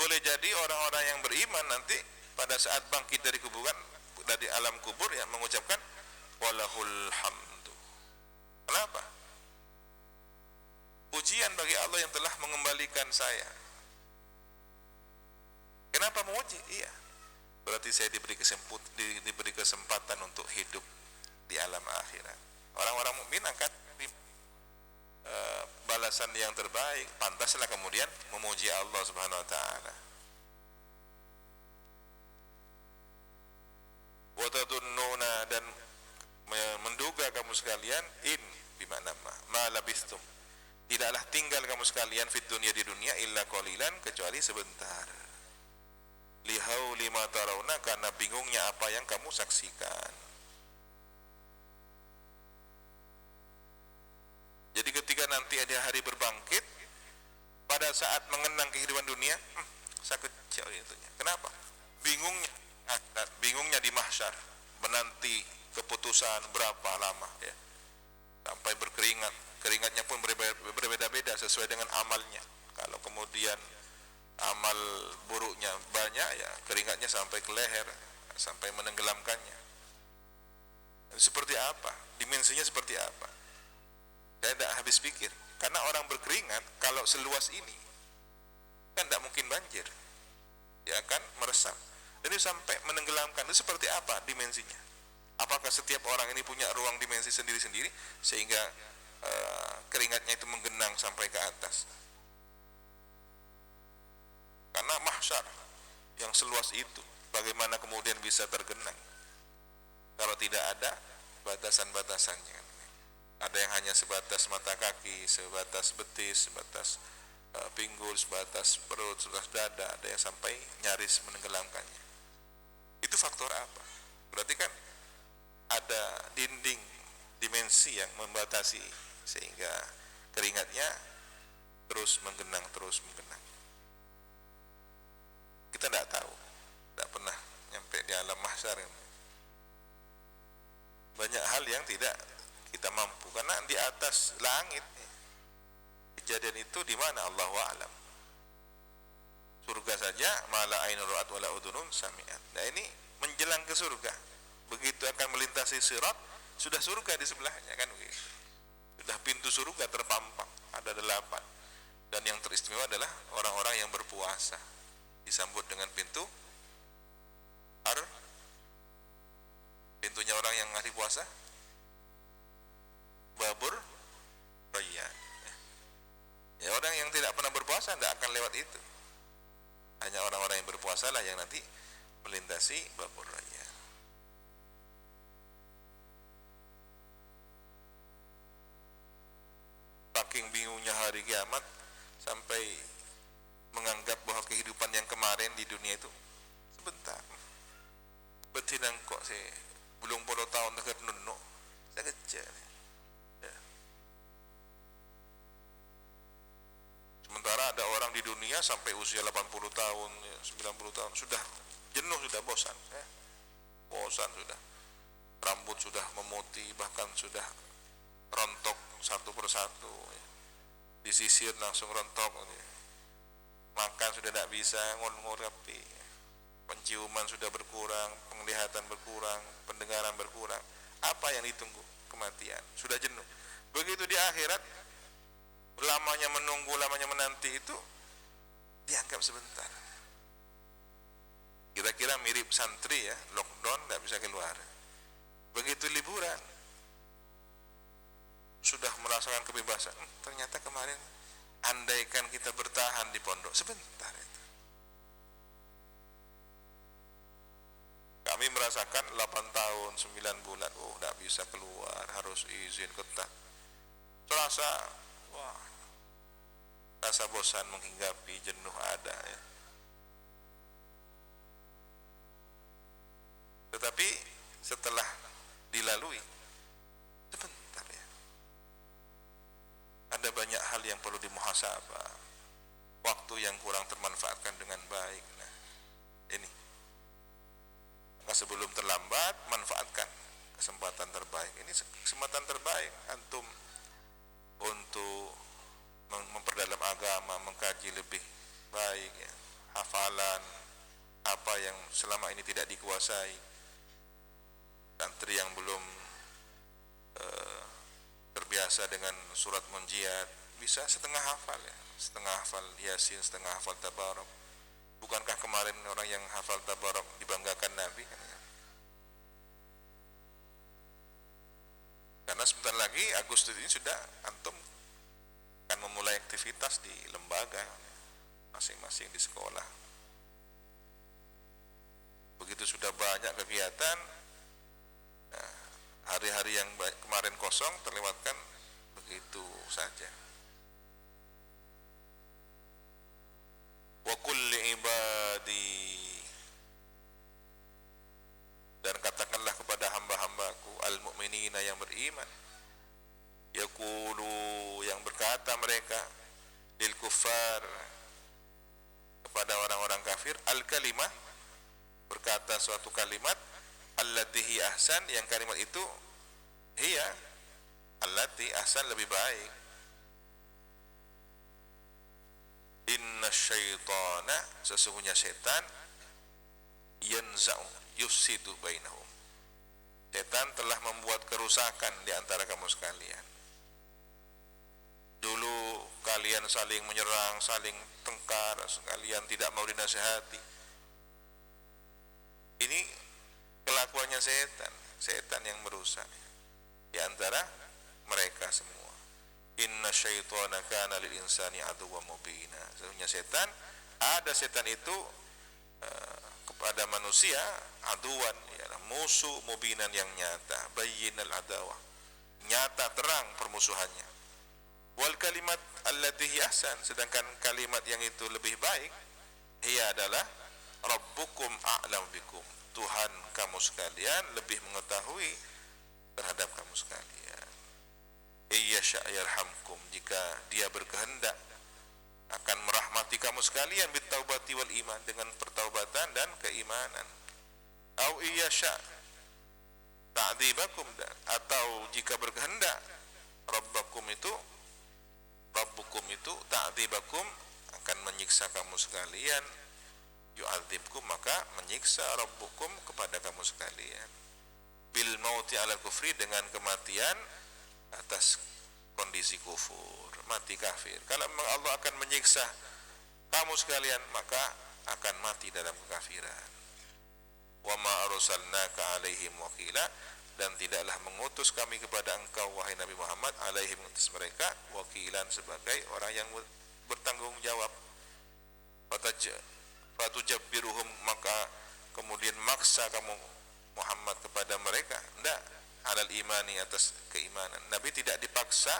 [SPEAKER 1] Boleh jadi orang-orang yang beriman nanti pada saat bangkit dari kuburan, dari alam kubur, yang mengucapkan walahul hamdu. Kenapa? Pujian bagi Allah yang telah mengembalikan saya. Kenapa memuji? Iya, berarti saya diberi kesempatan untuk hidup di alam akhirat. Orang-orang mukmin akan balasan yang terbaik, pantaslah kemudian memuji Allah Subhanahu wa taala. Wa tadunnuna, dan menduga kamu sekalian, in bimana ma labistum, tidaklah tinggal kamu sekalian fit dunia, di dunia, illa qalilan, kecuali sebentar. Lihauli ma tarawna, karena bingungnya apa yang kamu saksikan. Jadi ketika nanti ada hari berbangkit, pada saat mengenang kehidupan dunia, sakit jauh itunya. Kenapa? Bingungnya di mahsyar, menanti keputusan berapa lama, ya, sampai berkeringat. Keringatnya pun berbeda-beda sesuai dengan amalnya. Kalau kemudian amal buruknya banyak, ya keringatnya sampai ke leher, sampai menenggelamkannya. Seperti apa? Dimensinya seperti apa? Saya tidak habis pikir. Karena orang berkeringat, kalau seluas ini kan tidak mungkin banjir, ya kan, meresap. Jadi sampai menenggelamkan, itu seperti apa dimensinya? Apakah setiap orang ini punya ruang dimensi sendiri-sendiri sehingga keringatnya itu menggenang sampai ke atas? Karena mahsyar yang seluas itu, bagaimana kemudian bisa tergenang kalau tidak ada batasan-batasannya? Ada yang hanya sebatas mata kaki, sebatas betis, sebatas pinggul, sebatas perut, sebatas dada, ada yang sampai nyaris menenggelamkannya. Itu faktor apa? Berarti kan ada dinding dimensi yang membatasi sehingga keringatnya terus menggenang, terus menggenang. Kita tidak tahu, tidak pernah nyampe di alam mahsyar. Banyak hal yang tidak kita mampu karena di atas langit. Kejadian itu di mana? Allahu a'lam. Surga saja mala ainur ra'at wala udhunun sami'at. Nah, ini menjelang ke surga. Begitu akan melintasi sirat, sudah surga di sebelahnya kan begitu. Sudah pintu surga terpampang, ada 8. Dan yang teristimewa adalah orang-orang yang berpuasa. Disambut dengan pintu pintunya orang yang ahli puasa, babur rayyan. Ya, orang yang tidak pernah berpuasa tidak akan lewat itu. Hanya orang-orang yang berpuasa lah yang nanti melintasi babur rayyan. Saking bingungnya hari kiamat sampai menganggap bahwa kehidupan yang kemarin di dunia itu sebentar. Betinang kok sih belum puluh tahun dekat nunuk saya kejar. Ya. Sementara ada orang di dunia sampai usia 80 tahun, 90 tahun sudah jenuh, sudah bosan. Bosan sudah. Rambut sudah memutih, bahkan sudah rontok satu persatu. Disisir langsung rontok. Makan sudah tidak bisa, ngurapi. Penciuman sudah berkurang, penglihatan berkurang, pendengaran berkurang. Apa yang ditunggu? Kematian. Sudah jenuh. Begitu di akhirat, lamanya menunggu, lamanya menanti itu dianggap sebentar. Kira-kira mirip santri ya, lockdown tidak bisa keluar. Begitu liburan, sudah merasakan kebebasan. Ternyata kemarin andaikan kita bertahan di pondok sebentar itu. Kami merasakan 8 tahun, 9 bulan, tidak bisa keluar, harus izin ketat. Terasa, rasa bosan menghinggapi, jenuh ada ya. Tetapi setelah dilalui, sebentar ya. Ada banyak hal yang perlu dimuhasabah, waktu yang kurang termanfaatkan dengan baik. Nah, ini. Maka sebelum terlambat, manfaatkan kesempatan terbaik. Ini kesempatan terbaik antum untuk memperdalam agama, mengkaji lebih baik ya. Hafalan apa yang selama ini tidak dikuasai. Santri yang belum terbiasa dengan surat munjiat bisa setengah hafal ya, setengah hafal Yasin, setengah hafal Tabarok. Bukankah kemarin orang yang hafal Tabarok dibanggakan Nabi kan ya? Karena sebentar lagi Agustus ini sudah antum akan memulai aktivitas di lembaga masing-masing di sekolah. Begitu sudah banyak kegiatan, nah, hari-hari yang kemarin kosong terlewatkan begitu saja. Wa kulli ibadi, dan katakanlah kepada hamba-hambaku al-mu'minina yang beriman, yaqulu yang berkata mereka, lil kuffar kepada orang-orang kafir, al-kalimah berkata suatu kalimat, allati hi ahsan, yang kalimat itu hiya allati ahsan lebih baik. Inna syaitana, sesungguhnya setan, yanza'u yufsidu bainahum, setan telah membuat kerusakan di antara kamu sekalian. Dulu kalian saling menyerang, saling tengkar, kalian tidak mau dinasihati. Ini kelakuannya setan. setan yang merusak di antara mereka semua. Inna syaitana kana lil insani aduwwan mubina. Sesungguhnya setan itu kepada manusia aduan, ialah musuh mubinan yang nyata, bayyinal adawah, nyata terang permusuhannya. Wal kalimat allati hi ahsan, sedangkan kalimat yang itu lebih baik, ia adalah rabbukum a'lam bikum, Tuhan kamu sekalian lebih mengetahui terhadap kamu sekalian. Iyyasha yarhamkum, jika dia berkehendak akan merahmati kamu sekalian, bitaubati wal iman, dengan pertaubatan dan keimanan. Au iyyasha ta'dzibakum, atau jika berkehendak rabbukum itu ta'dzibakum, akan menyiksa kamu sekalian, yu'adzibkum, maka menyiksa rabbukum kepada kamu sekalian, bil mauti ala kufri, dengan kematian atas kondisi kufur, mati kafir. Kalau memang Allah akan menyiksa kamu sekalian, maka akan mati dalam kekafiran. Wa ma arsalnaka alaihim wakila, dan tidaklah mengutus kami kepada engkau wahai Nabi Muhammad, alaihim, atas mereka, wakilan, sebagai orang yang bertanggung jawab. Fatujabbiruhum, maka kemudian maksa kamu Muhammad kepada mereka, enggak, alal imani, atas keimanan. Nabi tidak dipaksa,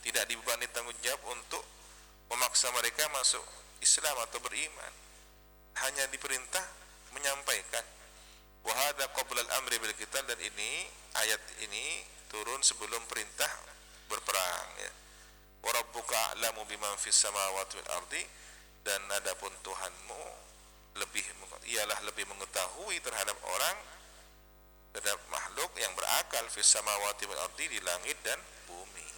[SPEAKER 1] tidak dibebani tanggung jawab untuk memaksa mereka masuk Islam atau beriman, hanya diperintah menyampaikan. Wa hadza qabla al-amri bil qital, dan ini, ayat ini turun sebelum perintah berperang, ya. Wa rabbuka a'lamu biman fis samawati wal ardi, dan adapun Tuhanmu ialah lebih mengetahui terhadap orang, terhadap makhluk yang berakal, fis samawati wal ardi, di langit dan bumi.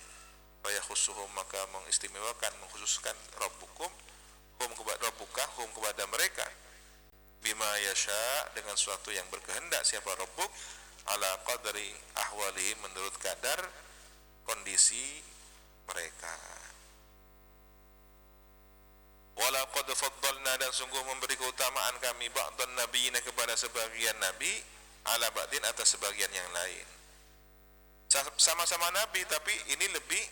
[SPEAKER 1] Fa yakhussuhum, maka mengistimewakan, mengkhususkan rabbukum, hum kepada mereka, bima yasha, dengan suatu yang berkehendak siapa rabbuk, ala qadri ahwalihi, menurut kadar kondisi mereka. Wala qad faddalna, dan sungguh memberi keutamaan kami, ba'dan nabiyina, kepada sebagian nabi, ala ba'din, atas sebagian yang lain. Sama-sama nabi, tapi ini lebih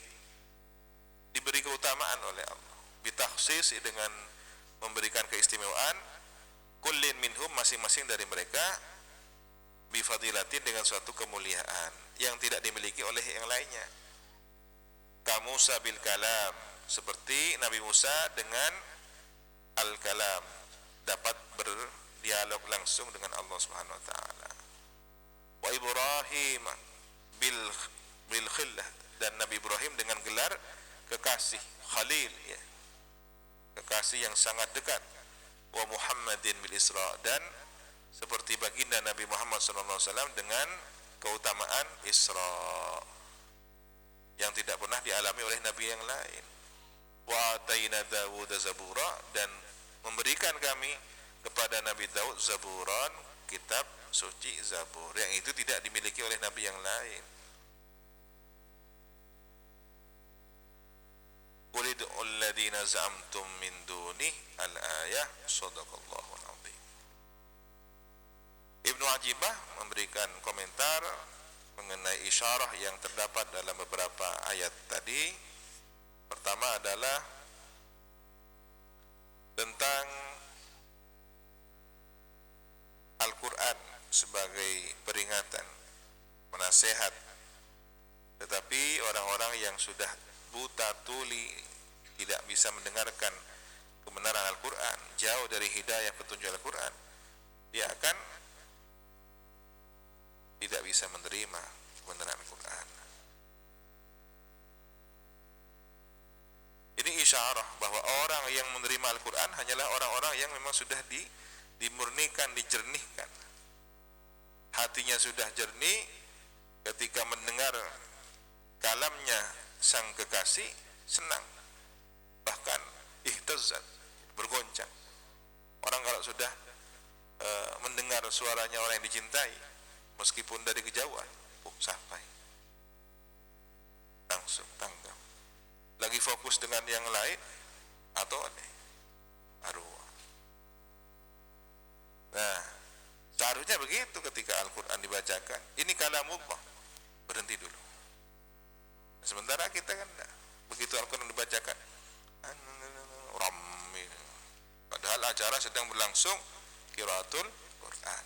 [SPEAKER 1] diberi keutamaan oleh Allah, bitakhsis, dengan memberikan keistimewaan, kullin minhum, masing-masing dari mereka, bifadilatin, dengan suatu kemuliaan yang tidak dimiliki oleh yang lainnya. Kamusa bil kalam, seperti Nabi Musa dengan al-kalam, dapat berdialog langsung dengan Allah Subhanahu wa taala. Wa Ibrahim bil khillah, dan Nabi Ibrahim dengan gelar kekasih, khalil, ya, kekasih yang sangat dekat. Wa Muhammadin bil Isra, dan seperti baginda Nabi Muhammad SAW dengan keutamaan Isra yang tidak pernah dialami oleh nabi yang lain. Wa ataina Dawud zabura, dan memberikan kami kepada Nabi Daud zaburan, kitab suci Zabur, yang itu tidak dimiliki oleh nabi yang lain. Qulid'ul ladina za'amtum min dunih, al-ayah, sadaqallahu al-azim. Ibnu Ajibah memberikan komentar mengenai isyarah yang terdapat dalam beberapa ayat tadi. Pertama adalah tentang Al-Quran sebagai peringatan, penasehat. Tetapi orang-orang yang sudah buta tuli, tidak bisa mendengarkan kebenaran Al-Quran, jauh dari hidayah petunjuk Al-Quran, dia akan tidak bisa menerima kebenaran Al-Quran. Ini isyarah bahwa orang yang menerima Al-Quran hanyalah orang-orang yang memang sudah dimurnikan, dijernihkan. Hatinya sudah jernih ketika mendengar kalamnya sang kekasih, senang, bahkan ihtazzat, bergoncang. Orang kalau sudah mendengar suaranya orang yang dicintai, meskipun dari kejauhan, sampai langsung tanggap. Lagi fokus dengan yang lain, atau arwah. Nah, Seharusnya begitu ketika Al-Quran dibacakan. Ini kalamullah, berhenti dulu. Sementara kita kan enggak. Begitu Al-Quran dibacakan, ramai. Padahal acara sedang berlangsung qiraatul Quran.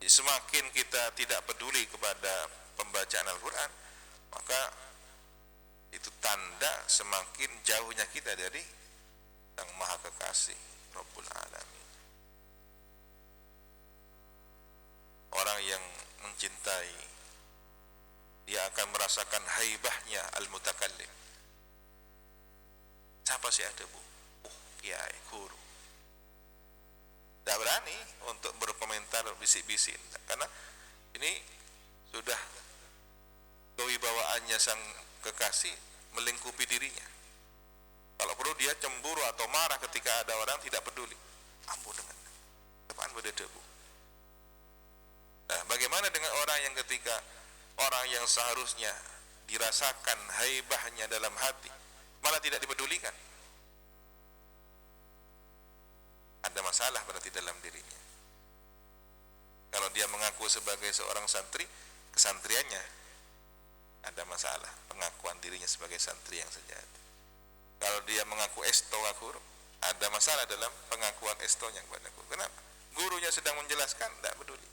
[SPEAKER 1] Semakin kita tidak peduli kepada pembacaan Al-Quran, maka itu tanda semakin jauhnya kita dari Sang Maha Kekasih Rabbul Alamin. Orang yang mencintai, dia akan merasakan haibahnya al-mutakallim. Siapa sih ada bu? Kiai, guru. Tidak berani untuk berkomentar bisik-bisik, karena ini sudah kewibawaannya Sang Kekasih melingkupi dirinya. Kalau perlu dia cemburu atau marah ketika ada orang tidak peduli. Ampun dengan tepaan berdebu. Nah, bagaimana dengan orang yang ketika orang yang seharusnya dirasakan haibahnya dalam hati malah tidak dipedulikan? Ada masalah berarti dalam dirinya. Kalau dia mengaku sebagai seorang santri, kesantriannya ada masalah, pengakuan dirinya sebagai santri yang sejati. Kalau dia mengaku esto guru, ada masalah dalam pengakuan estonya kepada guru. Kenapa? Gurunya sedang menjelaskan, tidak peduli.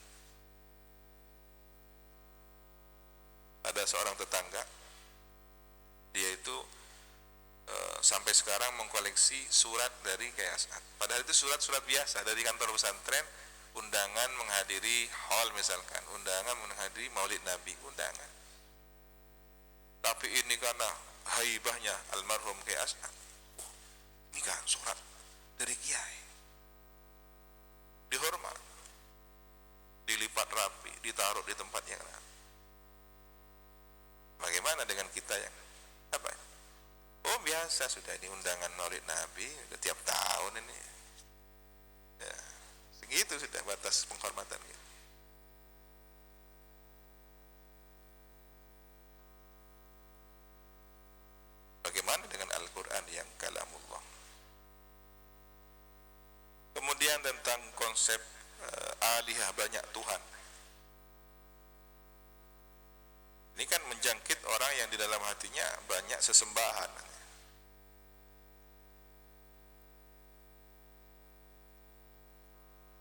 [SPEAKER 1] Ada seorang tetangga, dia itu sampai sekarang mengkoleksi surat dari Kiai As'ad. Padahal itu surat-surat biasa dari kantor pesantren, undangan menghadiri haul misalkan, undangan menghadiri Maulid Nabi, undangan. Tapi ini karena haibahnya almarhum Kiai As'ad. Ini kan surat dari Kiai. Dihormat, dilipat rapi, ditaruh di tempat yang rapi. Bagaimana dengan kita yang apa? Oh biasa sudah, ini undangan Maulid Nabi sudah tiap tahun ini. Ya, segitu sudah batas penghormatan kita. Bagaimana dengan Al-Quran yang kalamullah? Kemudian tentang konsep alihah, banyak Tuhan. Ini kan menjangkit orang yang di dalam hatinya banyak sesembahan.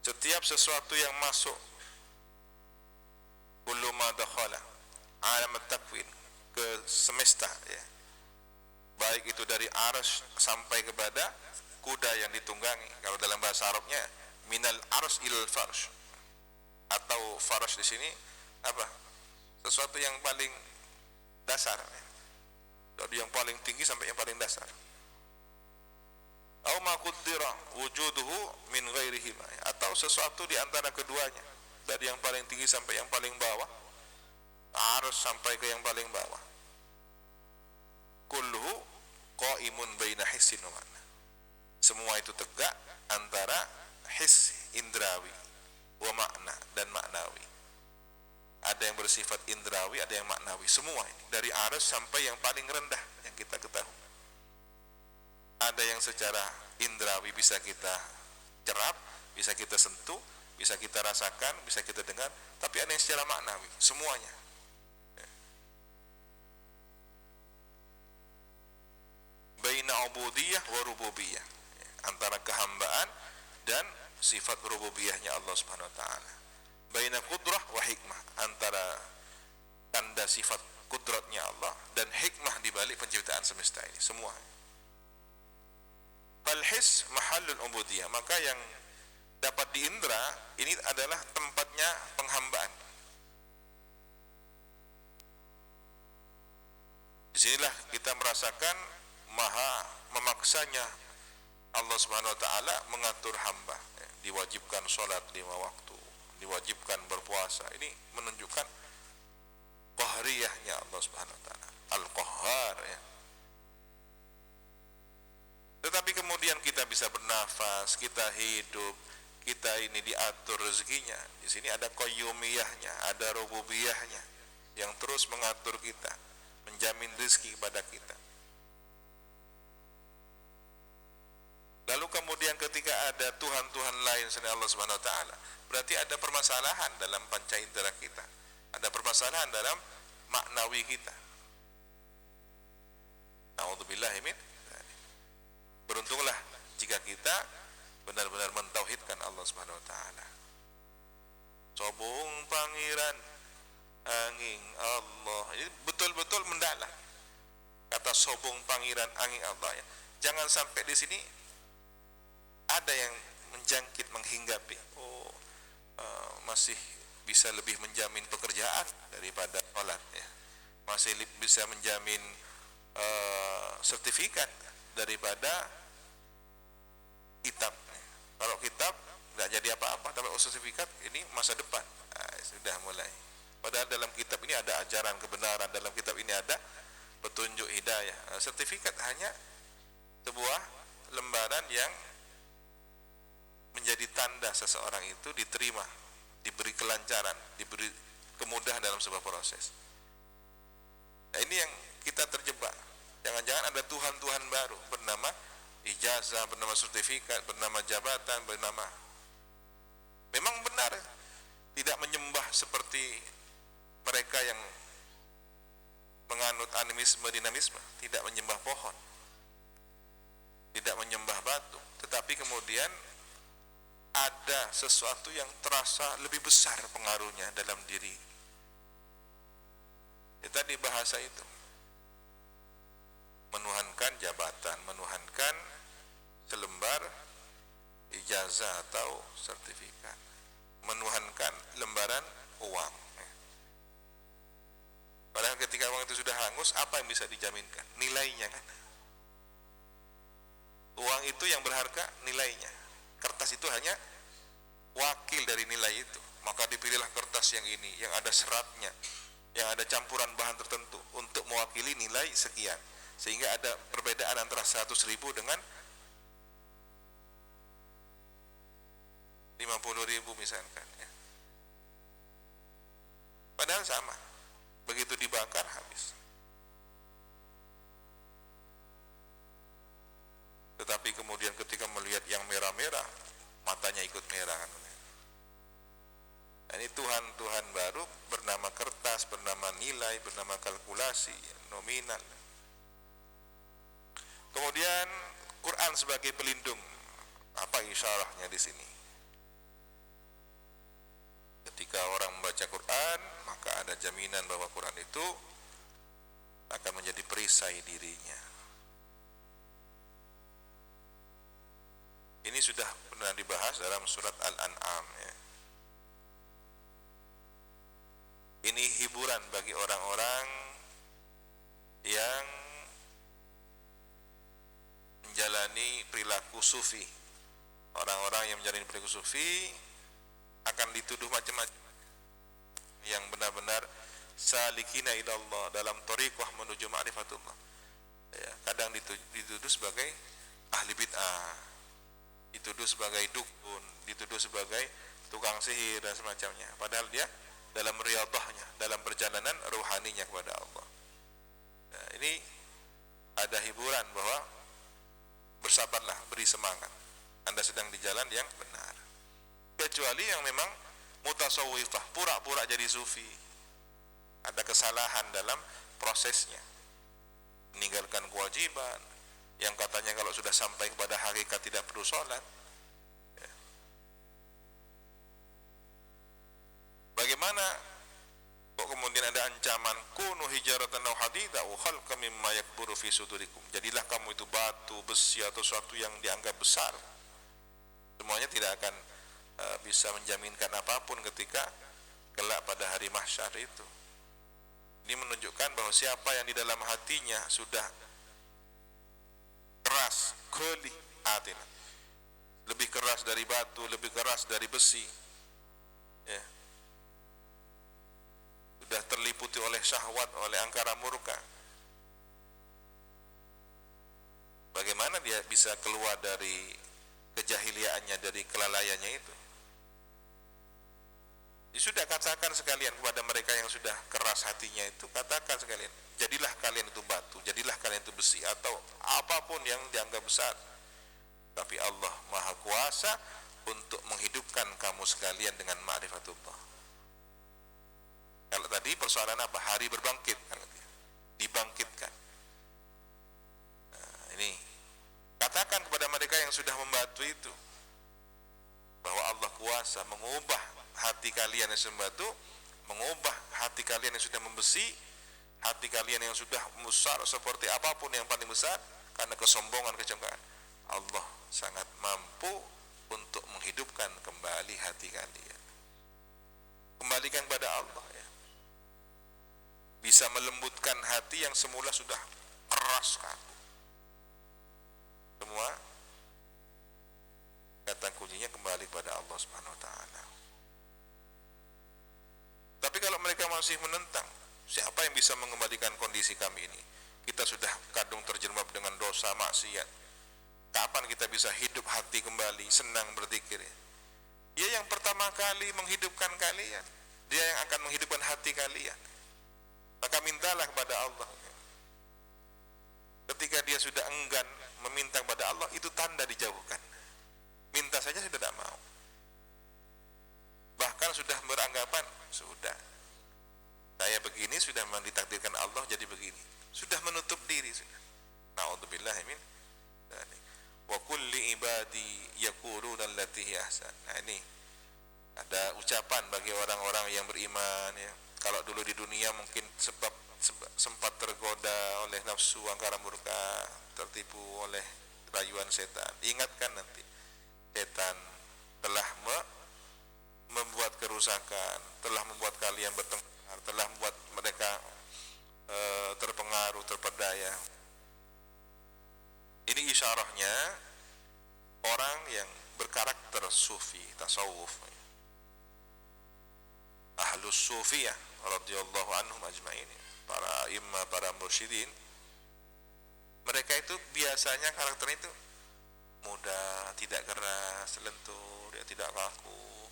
[SPEAKER 1] Setiap sesuatu yang masuk kullu ma dakhala alam at-takwin, ke semesta ya, baik itu dari arsy sampai kepada kuda yang ditunggangi. Kalau dalam bahasa Arabnya minal arsy ilal farsh, atau farsh di sini apa? Sesuatu yang paling dasar ya. Dari yang paling tinggi sampai yang paling dasar. Au ma qaddara wujuduhu min ghairihima, atau sesuatu di antara keduanya, dari yang paling tinggi sampai yang paling bawah, arsy sampai ke yang paling bawah. Kulluhu qaimun baina hissin wa ma'na. Semua itu tegak antara his indrawi wa makna dan maknawi. Ada yang bersifat indrawi, ada yang maknawi. Semua ini dari arsy sampai yang paling rendah yang kita ketahui. Ada yang secara indrawi bisa kita cerap, bisa kita sentuh, bisa kita rasakan, bisa kita dengar, tapi ada yang secara maknawi, semuanya. Baina ubudiyah wa rububiyah, antara kehambaan dan sifat rububiyahnya Allah Subhanahu wa taala. Baina qudrah wa hikmah, antara tanda sifat kudratnya Allah dan hikmah di balik penciptaan semesta ini semua. Al-his mahallul ubudiyah, maka yang dapat diindra ini adalah tempatnya penghambaan. Disinilah kita merasakan maha memaksanya Allah Subhanahu wa taala mengatur hamba, diwajibkan sholat 5 waktu, diwajibkan berpuasa. Ini menunjukkan qahriyahnya Allah Subhanahu wa taala, al-qahhar ya. Tetapi kemudian kita bisa bernafas, kita hidup, kita ini diatur rezekinya. Di sini ada qayyumiyahnya, ada rububiyahnya yang terus mengatur kita, menjamin rezeki kepada kita. Lalu kemudian ketika ada Tuhan-Tuhan lain selain Allah Subhanahu wa taala, berarti ada permasalahan dalam panca indera kita. Ada permasalahan dalam maknawi kita. Na'udzubillahi min dzalik. Beruntunglah jika kita benar-benar mentauhidkan Allah Subhanahu wa taala. Sobung pangeran angin Allah. Ini betul-betul mendalam. Kata sobung pangeran angin Allah ya. Jangan sampai di sini ada yang menjangkit, menghinggapi. Masih bisa lebih menjamin pekerjaan daripada sholat ya. Masih bisa menjamin sertifikat daripada kitab. Kalau kitab nggak jadi apa-apa, tapi sertifikat ini masa depan. Sudah mulai. Padahal dalam kitab ini ada ajaran kebenaran, dalam kitab ini ada petunjuk hidayah. Sertifikat hanya sebuah lembaran yang menjadi tanda seseorang itu diterima, diberi kelancaran, diberi kemudahan dalam sebuah proses. Nah, ini yang kita terjebak. Jangan-jangan ada Tuhan-Tuhan baru bernama ijazah, bernama sertifikat, bernama jabatan, bernama. Memang benar tidak menyembah seperti mereka yang menganut animisme, dinamisme, tidak menyembah pohon, tidak menyembah batu, tetapi kemudian ada sesuatu yang terasa lebih besar pengaruhnya dalam diri. Tadi bahasa itu menuhankan jabatan, menuhankan selembar ijazah atau sertifikat, menuhankan lembaran uang. Padahal ketika uang itu sudah hangus, apa yang bisa dijaminkan? Nilainya kan. Uang itu yang berharga nilainya. Kertas itu hanya wakil dari nilai itu. Maka dipilihlah kertas yang ini, yang ada seratnya, yang ada campuran bahan tertentu untuk mewakili nilai sekian. Sehingga ada perbedaan antara 100.000 dengan 50.000 misalkan ya. Padahal sama. Begitu dibakar habis. Tetapi kemudian ketika melihat yang merah-merah, matanya ikut merah kan. Ini Tuhan-Tuhan baru bernama kertas, bernama nilai, bernama kalkulasi, nominal. Kemudian Quran sebagai pelindung. Apa isyarahnya di sini? Ketika orang membaca Quran, maka ada jaminan bahwa Quran itu akan menjadi perisai dirinya. Ini sudah pernah dibahas dalam surat Al-An'am ya. Ini hiburan bagi orang-orang yang menjalani perilaku sufi. Orang-orang yang menjalani perilaku sufi akan dituduh macam-macam, yang benar-benar salikina ilallah, dalam thariqah menuju ma'rifatullah ya. Kadang dituduh sebagai ahli bid'ah, dituduh sebagai dukun, dituduh sebagai tukang sihir dan semacamnya. Padahal dia dalam riyadahnya, dalam perjalanan ruhaninya kepada Allah. Nah, ini ada hiburan bahwa bersabarlah, beri semangat, Anda sedang di jalan yang benar. Kecuali yang memang mutasawwifah, pura-pura jadi sufi, ada kesalahan dalam prosesnya, meninggalkan kewajiban, yang katanya kalau sudah sampai kepada hakikat tidak perlu sholat ya. Bagaimana kok kemudian ada ancaman kunu hijaratan aw hadida wa khalqa mimma yakburu fi sudurikum, jadilah kamu itu batu, besi atau sesuatu yang dianggap besar. Semuanya tidak akan bisa menjaminkan apapun ketika kelak pada hari mahsyar itu. Ini menunjukkan bahwa siapa yang di dalam hatinya sudah keras, keli atina, lebih keras dari batu, lebih keras dari besi ya, sudah terliputi oleh syahwat, oleh angkara murka, bagaimana dia bisa keluar dari kejahiliaannya, dari kelalaiannya itu? Ya sudah, katakan sekalian kepada mereka yang sudah keras hatinya itu, katakan sekalian, jadilah kalian itu batu, jadilah kalian itu besi, atau apapun yang dianggap besar. Tapi Allah Maha Kuasa untuk menghidupkan kamu sekalian dengan ma'rifatullah. Kalau tadi persoalan apa? Hari berbangkit, dibangkitkan. Nah, ini katakan kepada mereka yang sudah membatu itu bahwa Allah kuasa mengubah hati kalian yang membatu, mengubah hati kalian yang sudah membesi, hati kalian yang sudah besar seperti apapun yang paling besar karena kesombongan, kecongkaan. Allah sangat mampu untuk menghidupkan kembali hati kalian. Kembalikan kepada Allah ya. Bisa melembutkan hati yang semula sudah keras kaku. Semua kata kuncinya kembali kepada Allah Subhanahu wa taala. Tapi kalau mereka masih menentang, siapa yang bisa mengembalikan kondisi kami ini? Kita sudah kadung terjerembab dengan dosa maksiat. Kapan kita bisa hidup hati kembali, senang berzikir? Dia yang pertama kali menghidupkan kalian. Dia yang akan menghidupkan hati kalian. Maka mintalah kepada Allah. Ketika dia sudah enggan meminta kepada Allah, itu tanda dijauhkan. Minta saja sudah tidak mau. Bahkan sudah beranggapan, sudah saya begini, sudah ditakdirkan Allah jadi begini. Sudah menutup diri sudah. Na'udzubillah min dzalik. Wa kulli ibadi yaquluna allati hi ahsan. Nah, ini ada ucapan bagi orang-orang yang beriman ya. Kalau dulu di dunia mungkin sempat tergoda oleh nafsu angkara murka, tertipu oleh rayuan setan. Ingatkan nanti, setan telah membuat kerusakan, telah membuat kalian bertengkar, telah membuat mereka terpengaruh, terpedaya. Ini isyarahnya orang yang berkarakter sufi, tasawuf, ahlus sufiyah radhiyallahu anhum ajma'in, para imam, para mursyidin. Mereka itu biasanya karakternya itu mudah, tidak keras, lentur, dia tidak kaku,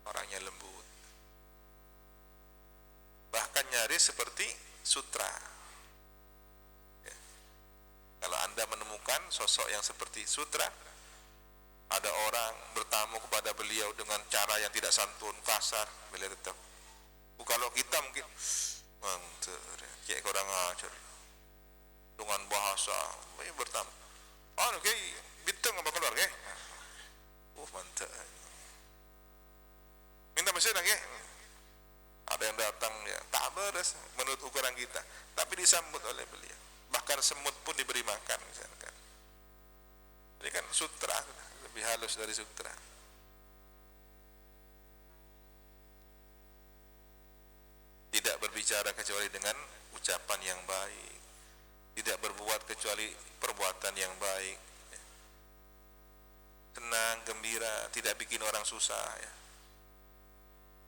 [SPEAKER 1] orangnya lembut, bahkan nyaris seperti sutra ya. Kalau Anda menemukan sosok yang seperti sutra, ada orang bertamu kepada beliau dengan cara yang tidak santun, kasar, beliau tetap. Kalau kita mungkin mantap, kayak kurang ajar dengan bahasa bertamu. Oh, oke, bintang apa keluar ke? Mantap. Minta mesin lagi. Ada yang datang ya, tak beres menurut ukuran kita, tapi disambut oleh beliau. Bahkan semut pun diberi makan misalkan. Ini kan sutra, lebih halus dari sutra. Tidak berbicara kecuali dengan ucapan yang baik, tidak berbuat kecuali perbuatan yang baik, senang, gembira, tidak bikin orang susah ya.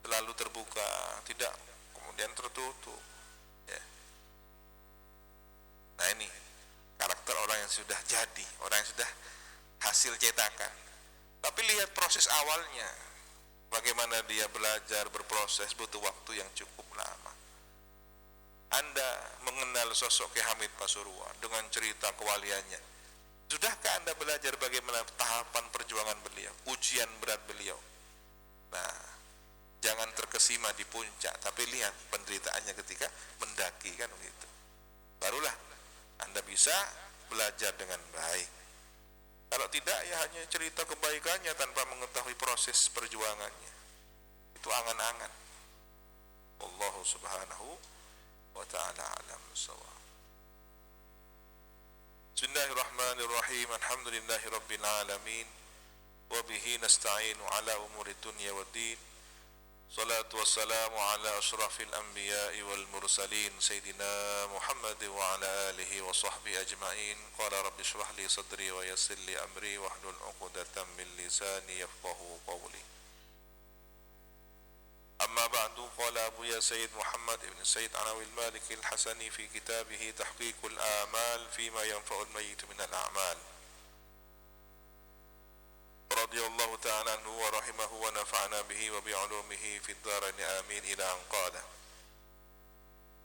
[SPEAKER 1] Selalu terbuka, tidak kemudian tertutup ya. Nah, ini karakter orang yang sudah jadi, orang yang sudah hasil cetakan. Tapi lihat proses awalnya, bagaimana dia belajar, berproses, butuh waktu yang cukup lama. Anda mengenal sosok Ki Hamid Pasuruan dengan cerita kewaliannya. Sudahkah Anda belajar bagaimana tahapan perjuangan beliau, ujian berat beliau? Nah, jangan terkesima di puncak, tapi lihat penderitaannya ketika mendaki, kan begitu. Barulah Anda bisa belajar dengan baik. Kalau tidak, ya hanya cerita kebaikannya tanpa mengetahui proses perjuangannya. Itu angan-angan. Allah subhanahu wa ta'ala alam sawab. Bismillahirrahmanirrahim. Alhamdulillahi rabbil alamin. Wa bihi nasta'inu ala umuri dunya wa din. Salatu wassalamu ala ashrafil anbiya'i wal mursalin Sayyidina Muhammad wa ala alihi wa sahbihi ajma'in. Qala rabbi shrah li sadri wa yassir li amri wahlul 'uqdatam min lisani yafqahu qawli. Amma ba'du, qala Abu ya Sayyid Muhammad ibn Sayyid Alawi al-Maliki al-Hasani fi kitabih Tahqiqul Amal fima yanfa'ul mayyit min al-a'mal. radhiyallahu ta'ala anhu wa rahimahu wa nafa'ana bihi wa bi'ulumihi fid dharain amin ila an qala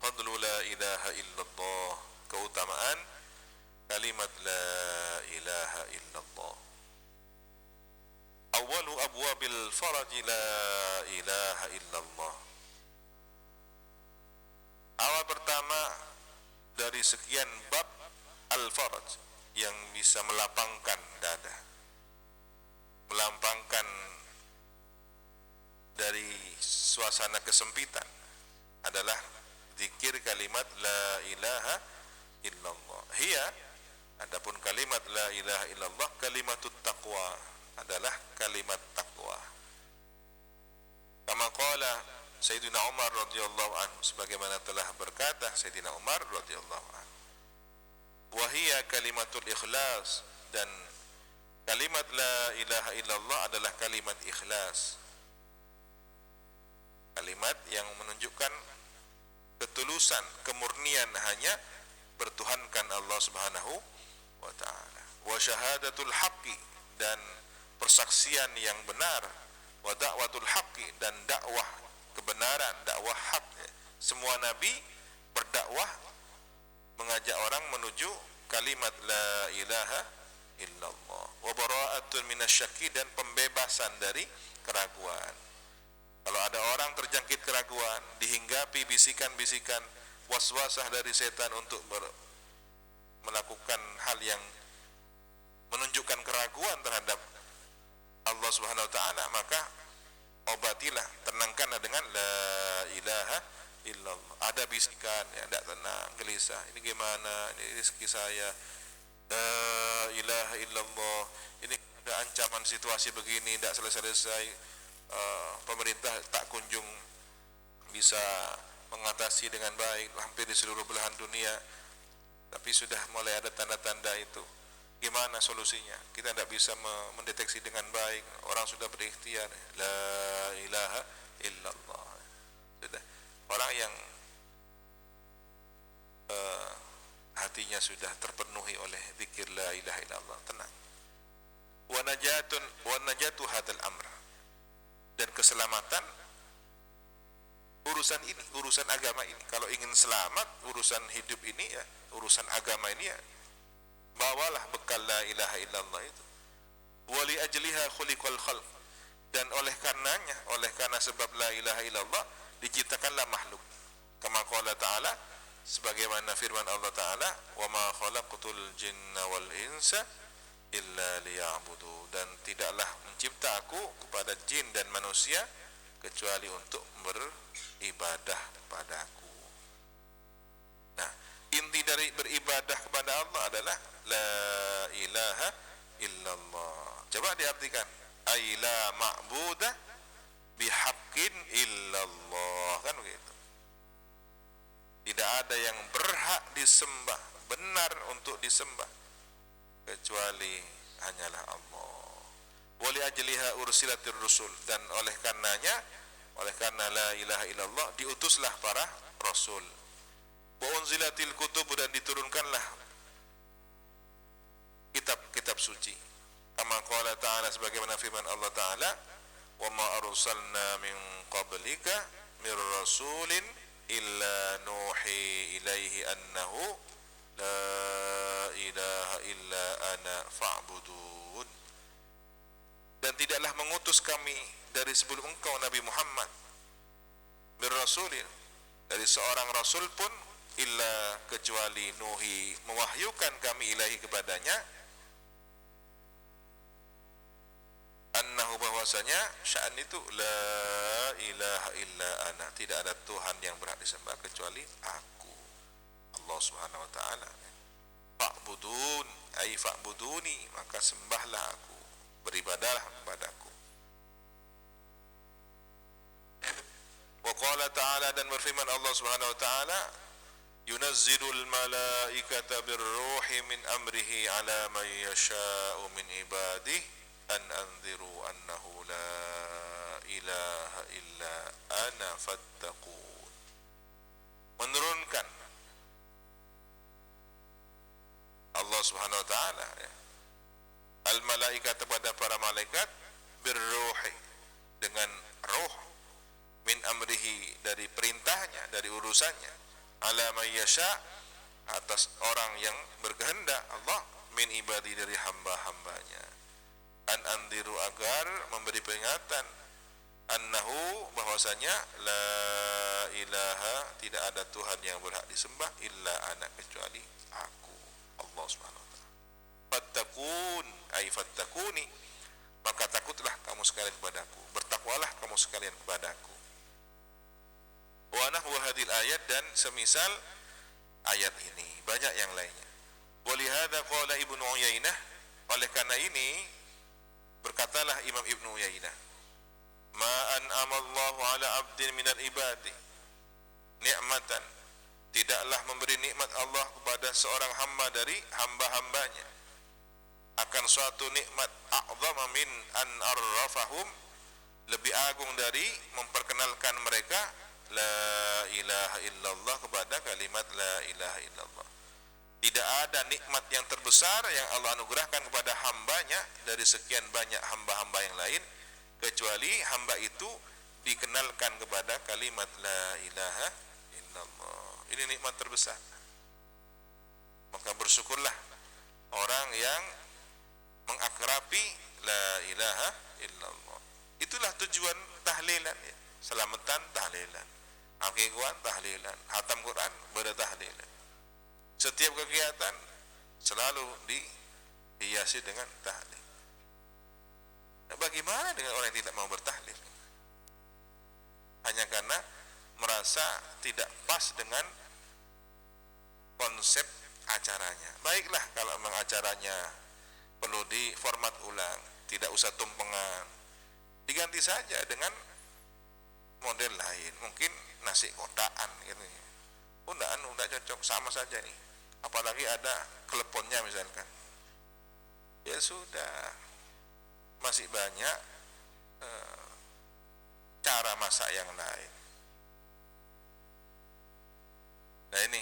[SPEAKER 1] fadlu la ilaha illallah, keutamaan kalimat la ilaha illallah. Awwalu abwabil faraj la ilaha illallah. Awal pertama dari sekian bab al-faraj yang bisa melapangkan dada, melapangkan dari suasana kesempitan adalah zikir kalimat la ilaha illallah. Hiya, adapun kalimat la ilaha illallah kalimatut taqwa, adalah kalimat takwa. Kama qala Sayyidina Umar radhiyallahu anhu, sebagaimana telah berkata Sayyidina Umar radhiyallahu anhu, wa hiya kalimatul ikhlas, dan kalimat la ilaha illallah adalah kalimat ikhlas, kalimat yang menunjukkan ketulusan, kemurnian hanya bertuhankan Allah Subhanahu wa taala. Wa syahadatul haqqi, dan persaksian yang benar, wa da'watul haqqi, dan dakwah kebenaran, dakwah hak. Semua nabi berdakwah mengajak orang menuju kalimat la ilaha illallah. Wa bara'atun minasyakki, dan pembebasan dari keraguan. Kalau ada orang terjangkit keraguan, dihinggapi bisikan-bisikan waswasah dari setan untuk melakukan hal yang menunjukkan keraguan terhadap Allah Subhanahu wa taala, maka obatilah, tenangkanlah dengan la ilaha illallah. Ada bisikan, ya, tidak tenang, gelisah, ini gimana, ini rezeki saya, la ilaha illallah, ini ada ancaman situasi begini, tidak selesai-selesai, pemerintah tak kunjung bisa mengatasi dengan baik hampir di seluruh belahan dunia, tapi sudah mulai ada tanda-tanda itu. Gimana solusinya? Kita tidak bisa mendeteksi dengan baik. Orang sudah berikhtiar, la ilaha illallah. Sudah. Orang yang hatinya sudah terpenuhi oleh zikir la ilaha illallah, tenang. Wa najatu hadzal amr, dan keselamatan urusan ini, urusan agama ini. Kalau ingin selamat urusan hidup ini, ya, urusan agama ini, ya, bawalah bekal la ilaha illallah itu. Wali ajliha khuliqal khalq, dan oleh karena sebab la ilaha illallah diciptakanlah makhluk. Kama qala ta'ala, sebagaimana firman Allah Ta'ala, wa ma khalaqtul jinna wal insa illa liya'budu, dan tidaklah mencipta aku kepada jin dan manusia kecuali untuk beribadah padaku. Nah, inti dari beribadah kepada Allah adalah la ilaha illallah. Coba diartikan, ay la ma'budah bihaqqin illallah, kan begitu. Tidak ada yang berhak disembah, benar untuk disembah, kecuali hanyalah Allah. Wali ajliha ursilatir rusul, dan oleh karena la ilaha illallah diutuslah para rasul. Wa unzilatil kutub, dan diturunkanlah kitab-kitab suci. Kama qala ta'ala, sebagaimana firman Allah Ta'ala, wa ma arsalna min qablika mir rasulin illa nuhi ilaihi annahu la ilaha illa ana fa'budun. Dan tidaklah mengutus kami dari sebelum engkau Nabi Muhammad mir rasulin, dari seorang rasul pun, illa, kecuali nuhi, mewahyukan kami ilahi kepadanya, annahu, bahwasanya sya'an itu la ilaha illa ana, tidak ada Tuhan yang berhak disembah kecuali aku, Allah Subhanahu wa taala. Fa'budun, ay fa'buduni, maka sembahlah aku, beribadahlah kepadaku. Wa qala ta'ala, dan berfirman Allah Subhanahu wa taala, yunazzilul malaikata birruhi min amrihi ala man yasha'u min ibadihi an anziru annahu la ilaha illa ana fattaqun. Menurunkan Allah Subhanahu wa taala, ya, al malaikat, kepada para malaikat, urusannya. Ala man yasha, atas orang yang berkehendak Allah, min ibadi, dari hamba-hambanya. An andiru, agar memberi peringatan, annahu, bahwasanya la ilaha, tidak ada Tuhan yang berhak disembah illa ana, kecuali aku, Allah Subhanahu wa taala. Fattaqun, ay fattaquni, maka takutlah kamu sekalian kepadaku, bertakwalah kamu sekalian kepadaku. Wa nahwa hadil ayat, dan semisal ayat ini banyak yang lainnya. Walihada qala Ibnu Uyainah, oleh karena ini berkatalah Imam Ibnu Uyainah, ma an'amallahu ala abdin minal ibadi ni'matan, tidaklah memberi nikmat Allah kepada seorang hamba dari hamba-hambanya akan suatu nikmat, a'zama min an arrafahum, lebih agung dari memperkenalkan mereka la ilaha illallah, kepada kalimat la ilaha illallah. Tidak ada nikmat yang terbesar yang Allah anugerahkan kepada hambanya dari sekian banyak hamba-hamba yang lain, kecuali hamba itu dikenalkan kepada kalimat la ilaha illallah. Ini nikmat terbesar. Maka bersyukurlah orang yang mengakrabi la ilaha illallah. Itulah tujuan tahlilan ya. Selamatan tahlilan, akikahan tahlilan, hatam Quran bertahlilan. Setiap kegiatan selalu dihiasi dengan tahlil. Nah, bagaimana dengan orang yang tidak mau bertahlil? Hanya karena merasa tidak pas dengan konsep acaranya. Baiklah kalau memang acaranya perlu diformat ulang, tidak usah tumpengan, diganti saja dengan model lain, mungkin nasi kotaan gitu. Udah cocok, sama saja nih. Apalagi ada kleponnya misalkan. Ya sudah, masih banyak cara masak yang lain. Nah ini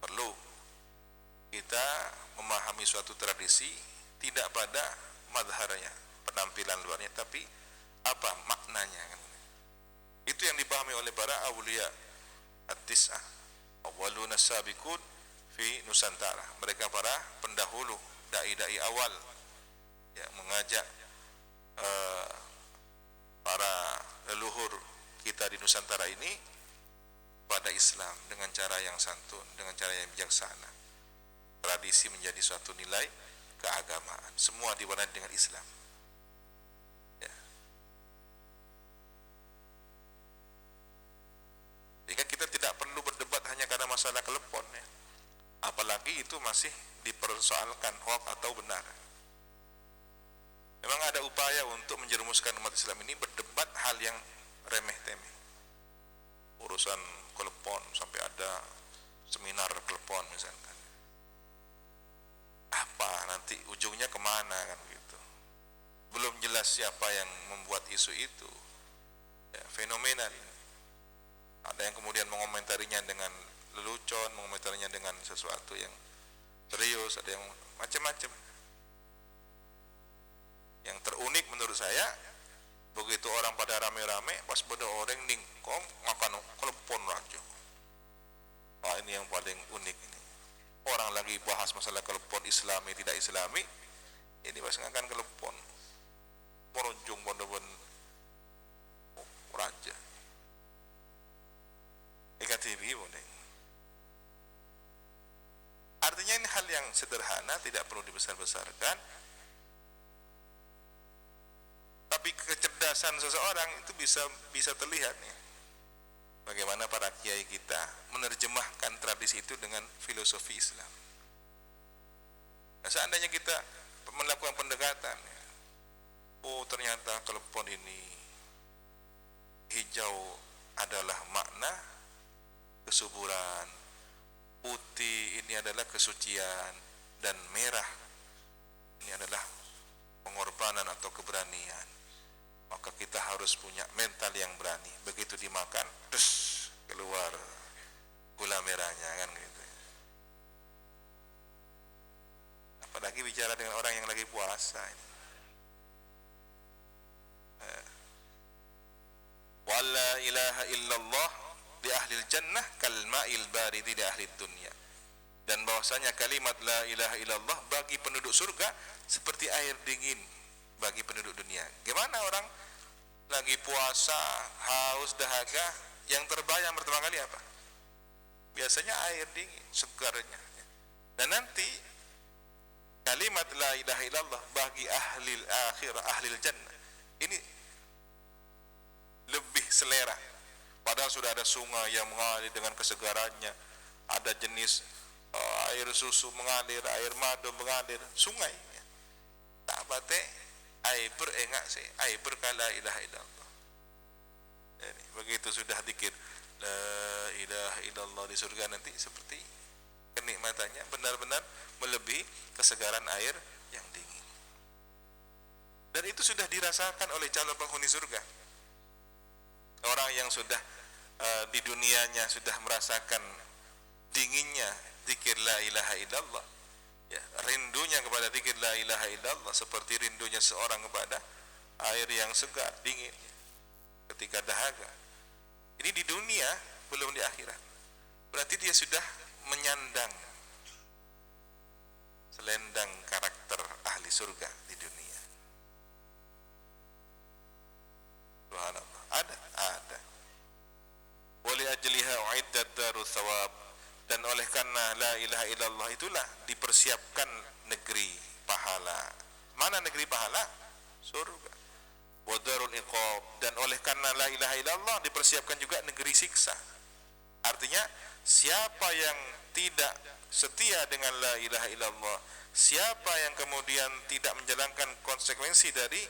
[SPEAKER 1] perlu kita memahami suatu tradisi tidak pada madharnya, penampilan luarnya, tapi apa maknanya kan? Itu yang dipahami oleh para awliya at-tis'ah, awwaluna sabiqun fi Nusantara. Mereka para pendahulu, dai-dai awal yang mengajak para leluhur kita di Nusantara ini pada Islam dengan cara yang santun, dengan cara yang bijaksana. Tradisi menjadi suatu nilai keagamaan, semua diwarnai dengan Islam. Ya. Jika kita tidak perlu berdebat hanya karena masalah kelepon ya. Apalagi itu masih dipersoalkan hoax atau benar. Memang ada upaya untuk menjerumuskan umat Islam ini berdebat hal yang remeh-temeh. Urusan kelepon, sampai ada seminar kelepon misalkan. Apa nanti ujungnya kemana kan gitu. Belum jelas siapa yang membuat isu itu. Ya, fenomenal ini. Ada yang kemudian mengomentarinya dengan lelucon, mengomentarinya dengan sesuatu yang serius, ada yang macam-macam. Yang terunik menurut saya, begitu orang pada rame-rame, pas pada orang ningkong makan telepon aja. Wah, ini yang paling unik ini. Orang lagi bahas masalah telepon Islami tidak Islami, ini pas ngakan telepon. Merunjung pondok raja. TV boleh. Artinya ini hal yang sederhana, tidak perlu dibesar-besarkan. Tapi kecerdasan seseorang itu bisa terlihat nih. Bagaimana para kiai kita menerjemahkan tradisi itu dengan filosofi Islam. Nah, seandainya kita melakukan pendekatan, oh ternyata telepon ini hijau adalah makna kesuburan, putih ini adalah kesucian, dan merah ini adalah pengorbanan atau keberanian. Maka kita harus punya mental yang berani. Begitu dimakan, terus keluar gula merahnya kan gitu. Apalagi bicara dengan orang yang lagi puasa. Wala ilaha illallah li ahli jannah kal ma'il barid li ahli dunya. Dan bahwasanya kalimat la ilaha illallah bagi penduduk surga seperti air dingin bagi penduduk dunia. Gimana orang lagi puasa, haus, dahaga, yang terbayang pertama kali apa? Biasanya air dingin, segarnya. Dan nanti kalimat la ilaha illallah bagi ahli akhirah, ahli jannah, ini lebih selera. Padahal sudah ada sungai yang mengalir dengan kesegarannya, ada jenis air susu mengalir, air madu mengalir, sungai. Tak bate air berengak sih, air berkala ilaha illallah. Jadi, begitu sudah zikir la ilaha illallah di surga nanti seperti kenikmatannya benar-benar melebihi kesegaran air yang dingin. Dan itu sudah dirasakan oleh calon penghuni surga. Orang yang sudah di dunianya sudah merasakan dinginnya zikir la ilaha illallah, ya, rindunya kepada zikir la ilaha illallah seperti rindunya seorang kepada air yang segar dingin ketika dahaga. Ini di dunia, belum di akhirat. Berarti dia sudah menyandang selendang karakter ahli surga di dunia. Subhanallah. Ada. Wali ajliha uiddat darus thawab, dan oleh karena la ilaha illallah itulah dipersiapkan negeri pahala. Mana negeri pahala? Surga. Wa darul iqab, dan oleh karena la ilaha illallah dipersiapkan juga negeri siksa. Artinya siapa yang tidak setia dengan la ilaha illallah, siapa yang kemudian tidak menjalankan konsekuensi dari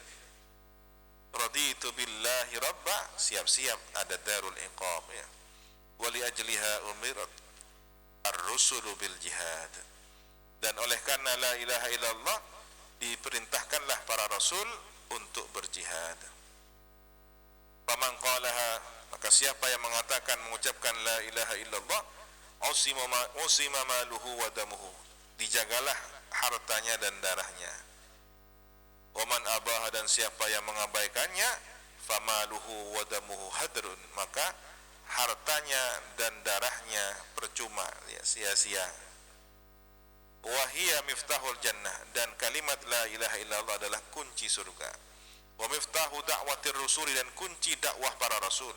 [SPEAKER 1] raditu billahi rabba, siap-siap ada darul iqab, ya. Wali ajliha umirat ar-rusulu bil jihad, dan oleh karena la ilaha illallah diperintahkanlah para rasul untuk berjihad. Faman qalaha, maka siapa yang mengatakan, mengucapkan la ilaha illallah, usima maluhu wa damuhu, dijagalah hartanya dan darahnya. Waman abaha, dan siapa yang mengabaikannya, famaluhu wa damuhu hadrun, maka hartanya dan darahnya percuma, ya, sia-sia. Wahia miftahul jannah, dan kalimat la ilaha illallah adalah kunci surga. Wa miftahu da'watir rusuli, dan kunci dakwah para rasul.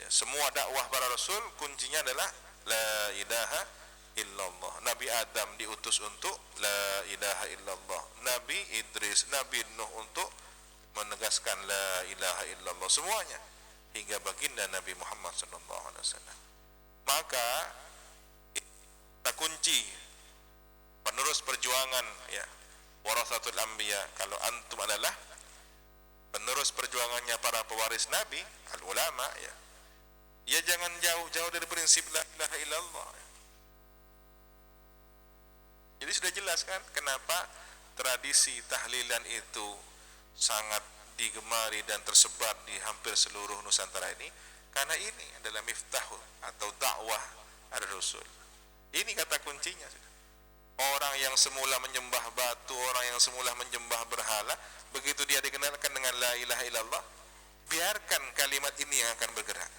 [SPEAKER 1] Ya, semua dakwah para rasul kuncinya adalah la ilaha illallah. Nabi Adam diutus untuk la ilaha illallah. Nabi Idris, Nabi Nuh untuk menegaskan la ilaha illallah, semuanya hingga baginda Nabi Muhammad sallallahu alaihi wasallam. Maka kunci penerus perjuangan, ya, warasatul anbiya, kalau antum adalah penerus perjuangannya para pewaris Nabi, al ulama, ya jangan jauh-jauh dari prinsip la ilaha illallah. Jadi sudah jelas kan kenapa tradisi tahlilan itu sangat digemari dan tersebar di hampir seluruh Nusantara ini, karena ini adalah miftahul atau dakwah ar-rasul. Ini kata kuncinya. Orang yang semula menyembah batu, orang yang semula menyembah berhala, begitu dia dikenalkan dengan la ilaha illallah, biarkan kalimat ini yang akan bergerak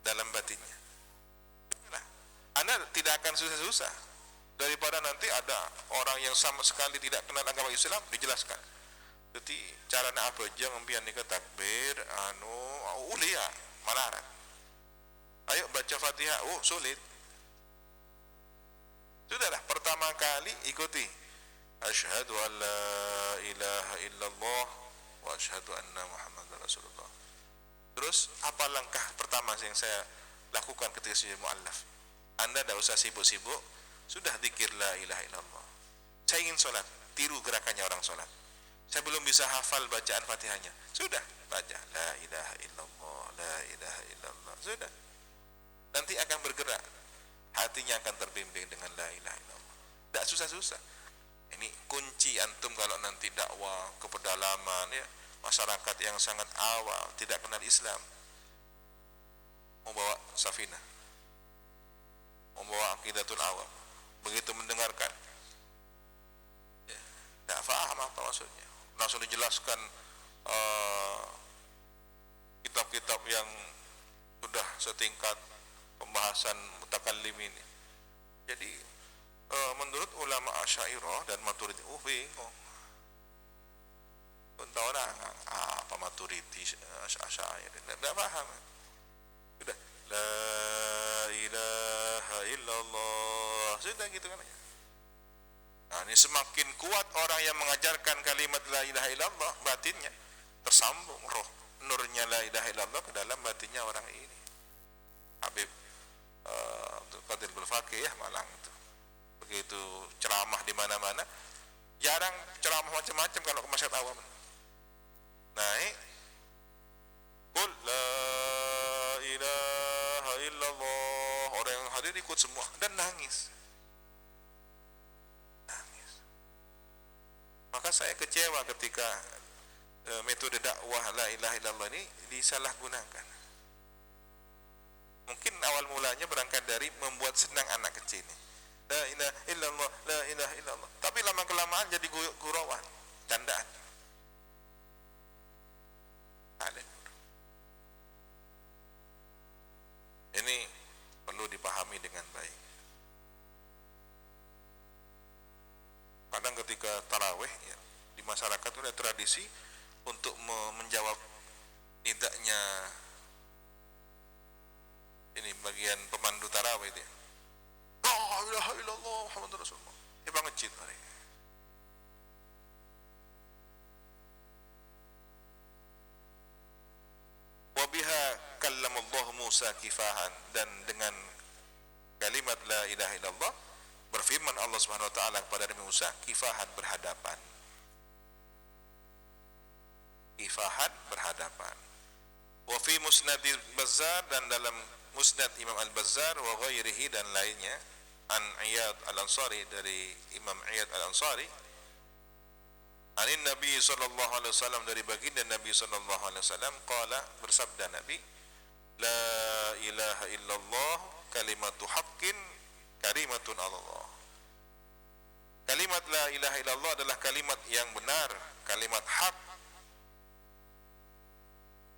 [SPEAKER 1] dalam batinnya. Anda tidak akan susah-susah daripada nanti ada orang yang sama sekali tidak kenal agama Islam, dijelaskan. Jadi caranya apa aja ngempian nikah takbir, ulia, malarat. Ayo baca Fatihah, sulit. Sudahlah, pertama kali ikuti asyhadu an la ilaha illallah wa asyhadu anna muhammadar rasulullah. Terus apa langkah pertama yang saya lakukan ketika saya mu'allaf? Anda tidak usah sibuk-sibuk, sudah zikir la ilaha illallah. Saya ingin sholat, tiru gerakannya orang sholat. Saya belum bisa hafal bacaan Fatihahnya, sudah baca la ilaha illallah, la ilaha illallah, sudah. Nanti akan bergerak, hatinya akan terbimbing dengan la ilaha illallah. Tidak susah-susah. Ini kunci antum kalau nanti dakwah ke pedalaman, ya, masyarakat yang sangat awal tidak kenal Islam, membawa safinah, membawa aqidatul awam, begitu mendengarkan, ya, tidak faham apa maksudnya, langsung dijelaskan kitab-kitab yang sudah setingkat pembahasan mutakallim ini. Jadi menurut ulama Asy'ariyah dan Maturidi bingung. Untuk orang apa Maturidi Asy'ariyah tidak paham. Sudah la ilaha illallah sudah gitu kan. Nah, ini semakin kuat orang yang mengajarkan kalimat la ilaha illallah, batinnya tersambung roh nurnya la ilaha illallah ke dalam batinnya orang ini. Habib Qadir Bulfaqih ya Malang itu. Begitu ceramah di mana-mana, jarang ceramah macam-macam kalau ke masyarakat awam. Naik qul la ilaha illallah, orang yang hadir ikut semua dan nangis. Maka saya kecewa ketika metode dakwah la ilaha illallah ini disalahgunakan. Mungkin awal mulanya berangkat dari membuat senang anak kecil ini. La ilaha illallah, la ilaha illallah. Tapi lama kelamaan jadi gurauan, candaan. Ini perlu dipahami dengan baik. Kadang ketika tarawih ya, di masyarakat itu ada tradisi untuk menjawab tidaknya ini bagian pemandu tarawih itu. La ilaha illallah Muhammadur Rasulullah. Dia ngecit hari. Wa biha kallamallahu Musa kifahan, dan dengan kalimat la ilaha illallah berfirman Allah Subhanahu wa taala kepada Nabi Musa kifahan, berhadapan. Kifahan, berhadapan. Wa fi musnad al-Bazzar, dan dalam musnad Imam Al-Bazzar wa ghairihi dan lainnya, an Iyad Al-Ansari, dari Imam Iyad Al-Ansari, anin Nabi sallallahu alaihi wasallam, dari baginda Nabi sallallahu alaihi wasallam, qala, bersabda Nabi, la ilaha illallah kalimatu haqqin kalimatun Allah. Kalimat la ilaha illallah adalah kalimat yang benar, kalimat hak,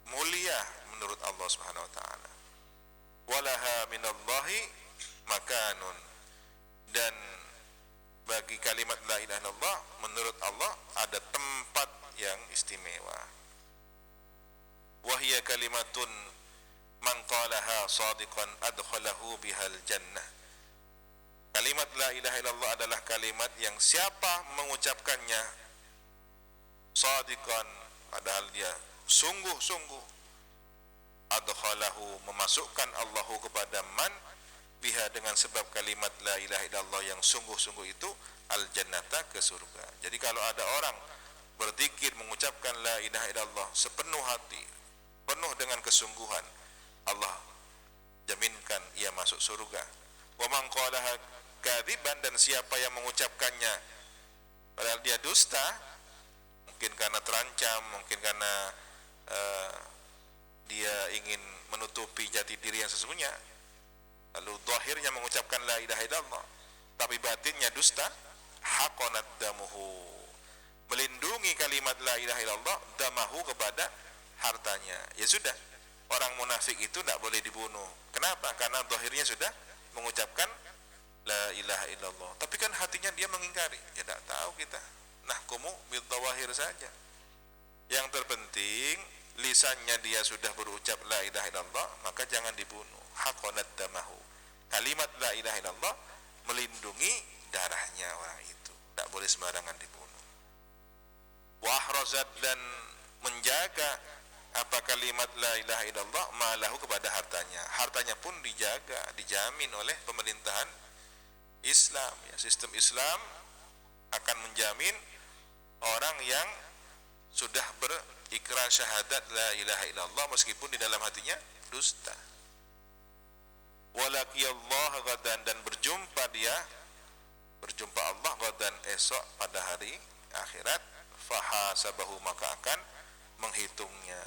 [SPEAKER 1] mulia menurut Allah Subhanahu wa taala. Walaha minallahi makanun, dan bagi kalimat la ilaha illallah menurut Allah ada tempat yang istimewa. Wahia kalimatun man qalaha shadiqan adkhalahu bihal jannah. Kalimat la ilaha illallah adalah kalimat yang siapa mengucapkannya shadiqan, padahal dia sungguh-sungguh, adkhalahu, memasukkan Allahu kepada man, biha, dengan sebab kalimat la ilaha illallah yang sungguh-sungguh itu, al jannata, ke surga. Jadi kalau ada orang berzikir mengucapkan la ilaha illallah sepenuh hati, penuh dengan kesungguhan, Allah jaminkan ia masuk surga. Wa man qalaha kadziban, dan siapa yang mengucapkannya padahal dia dusta, mungkin karena terancam, mungkin karena dia ingin menutupi jati diri yang sesungguhnya, lalu zahirnya mengucapkan la ilaha illallah tapi batinnya dusta, haqonat damuhu, melindungi kalimat la ilaha illallah, damahu, kepada hartanya. Ya sudah, orang munafik itu tidak boleh dibunuh. Kenapa? Karena zahirnya sudah mengucapkan la ilaha illallah, tapi kan hatinya dia mengingkari. Ya tidak tahu kita, nahkumu bil zawahir saja. Yang terpenting lisannya dia sudah berucap la ilaha illallah, maka jangan dibunuh. Haqonat damahu, kalimat la ilaha illallah melindungi darahnya orang itu, tidak boleh sembarangan dibunuh. Wa ahrazat, dan menjaga apa kalimat la ilaha illallah malahu, kepada hartanya. Hartanya pun dijaga, dijamin oleh pemerintahan Islam ya. Sistem Islam akan menjamin orang yang sudah berikrar syahadat la ilaha illallah meskipun di dalam hatinya dusta. Walaqiyallah ghadan, dan berjumpa Allah ghadan, esok, pada hari akhirat. Fahasabahu, maka akan menghitungnya.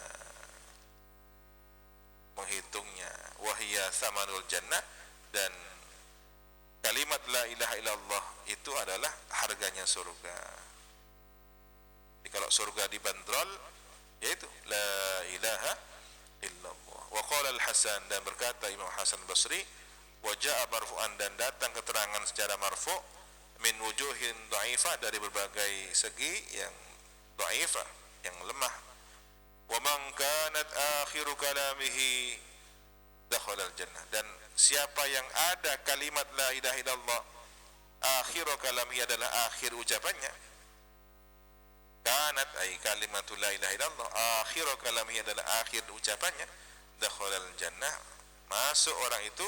[SPEAKER 1] Wahiyya samanul jannah, dan kalimat la ilaha illallah itu adalah harganya surga. Jadi kalau surga dibanderol, yaitu la ilaha illallah. Wa qala al-Hasan, dan berkata Imam Hasan Basri, wa jaa marfu'an, dan datang keterangan secara marfu' min wujuhin dha'ifah, dari berbagai segi yang dha'ifah, yang lemah. Wa man kanat akhiru kalamihi dakhala al-jannah, dan siapa yang ada kalimat la ilaha illallah akhiru kalamihi adalah akhir ucapannya, kanat ay kalimatul la ilaha illallah akhiru kalamihi adalah akhir ucapannya, dakhala al-jannah, masuk orang itu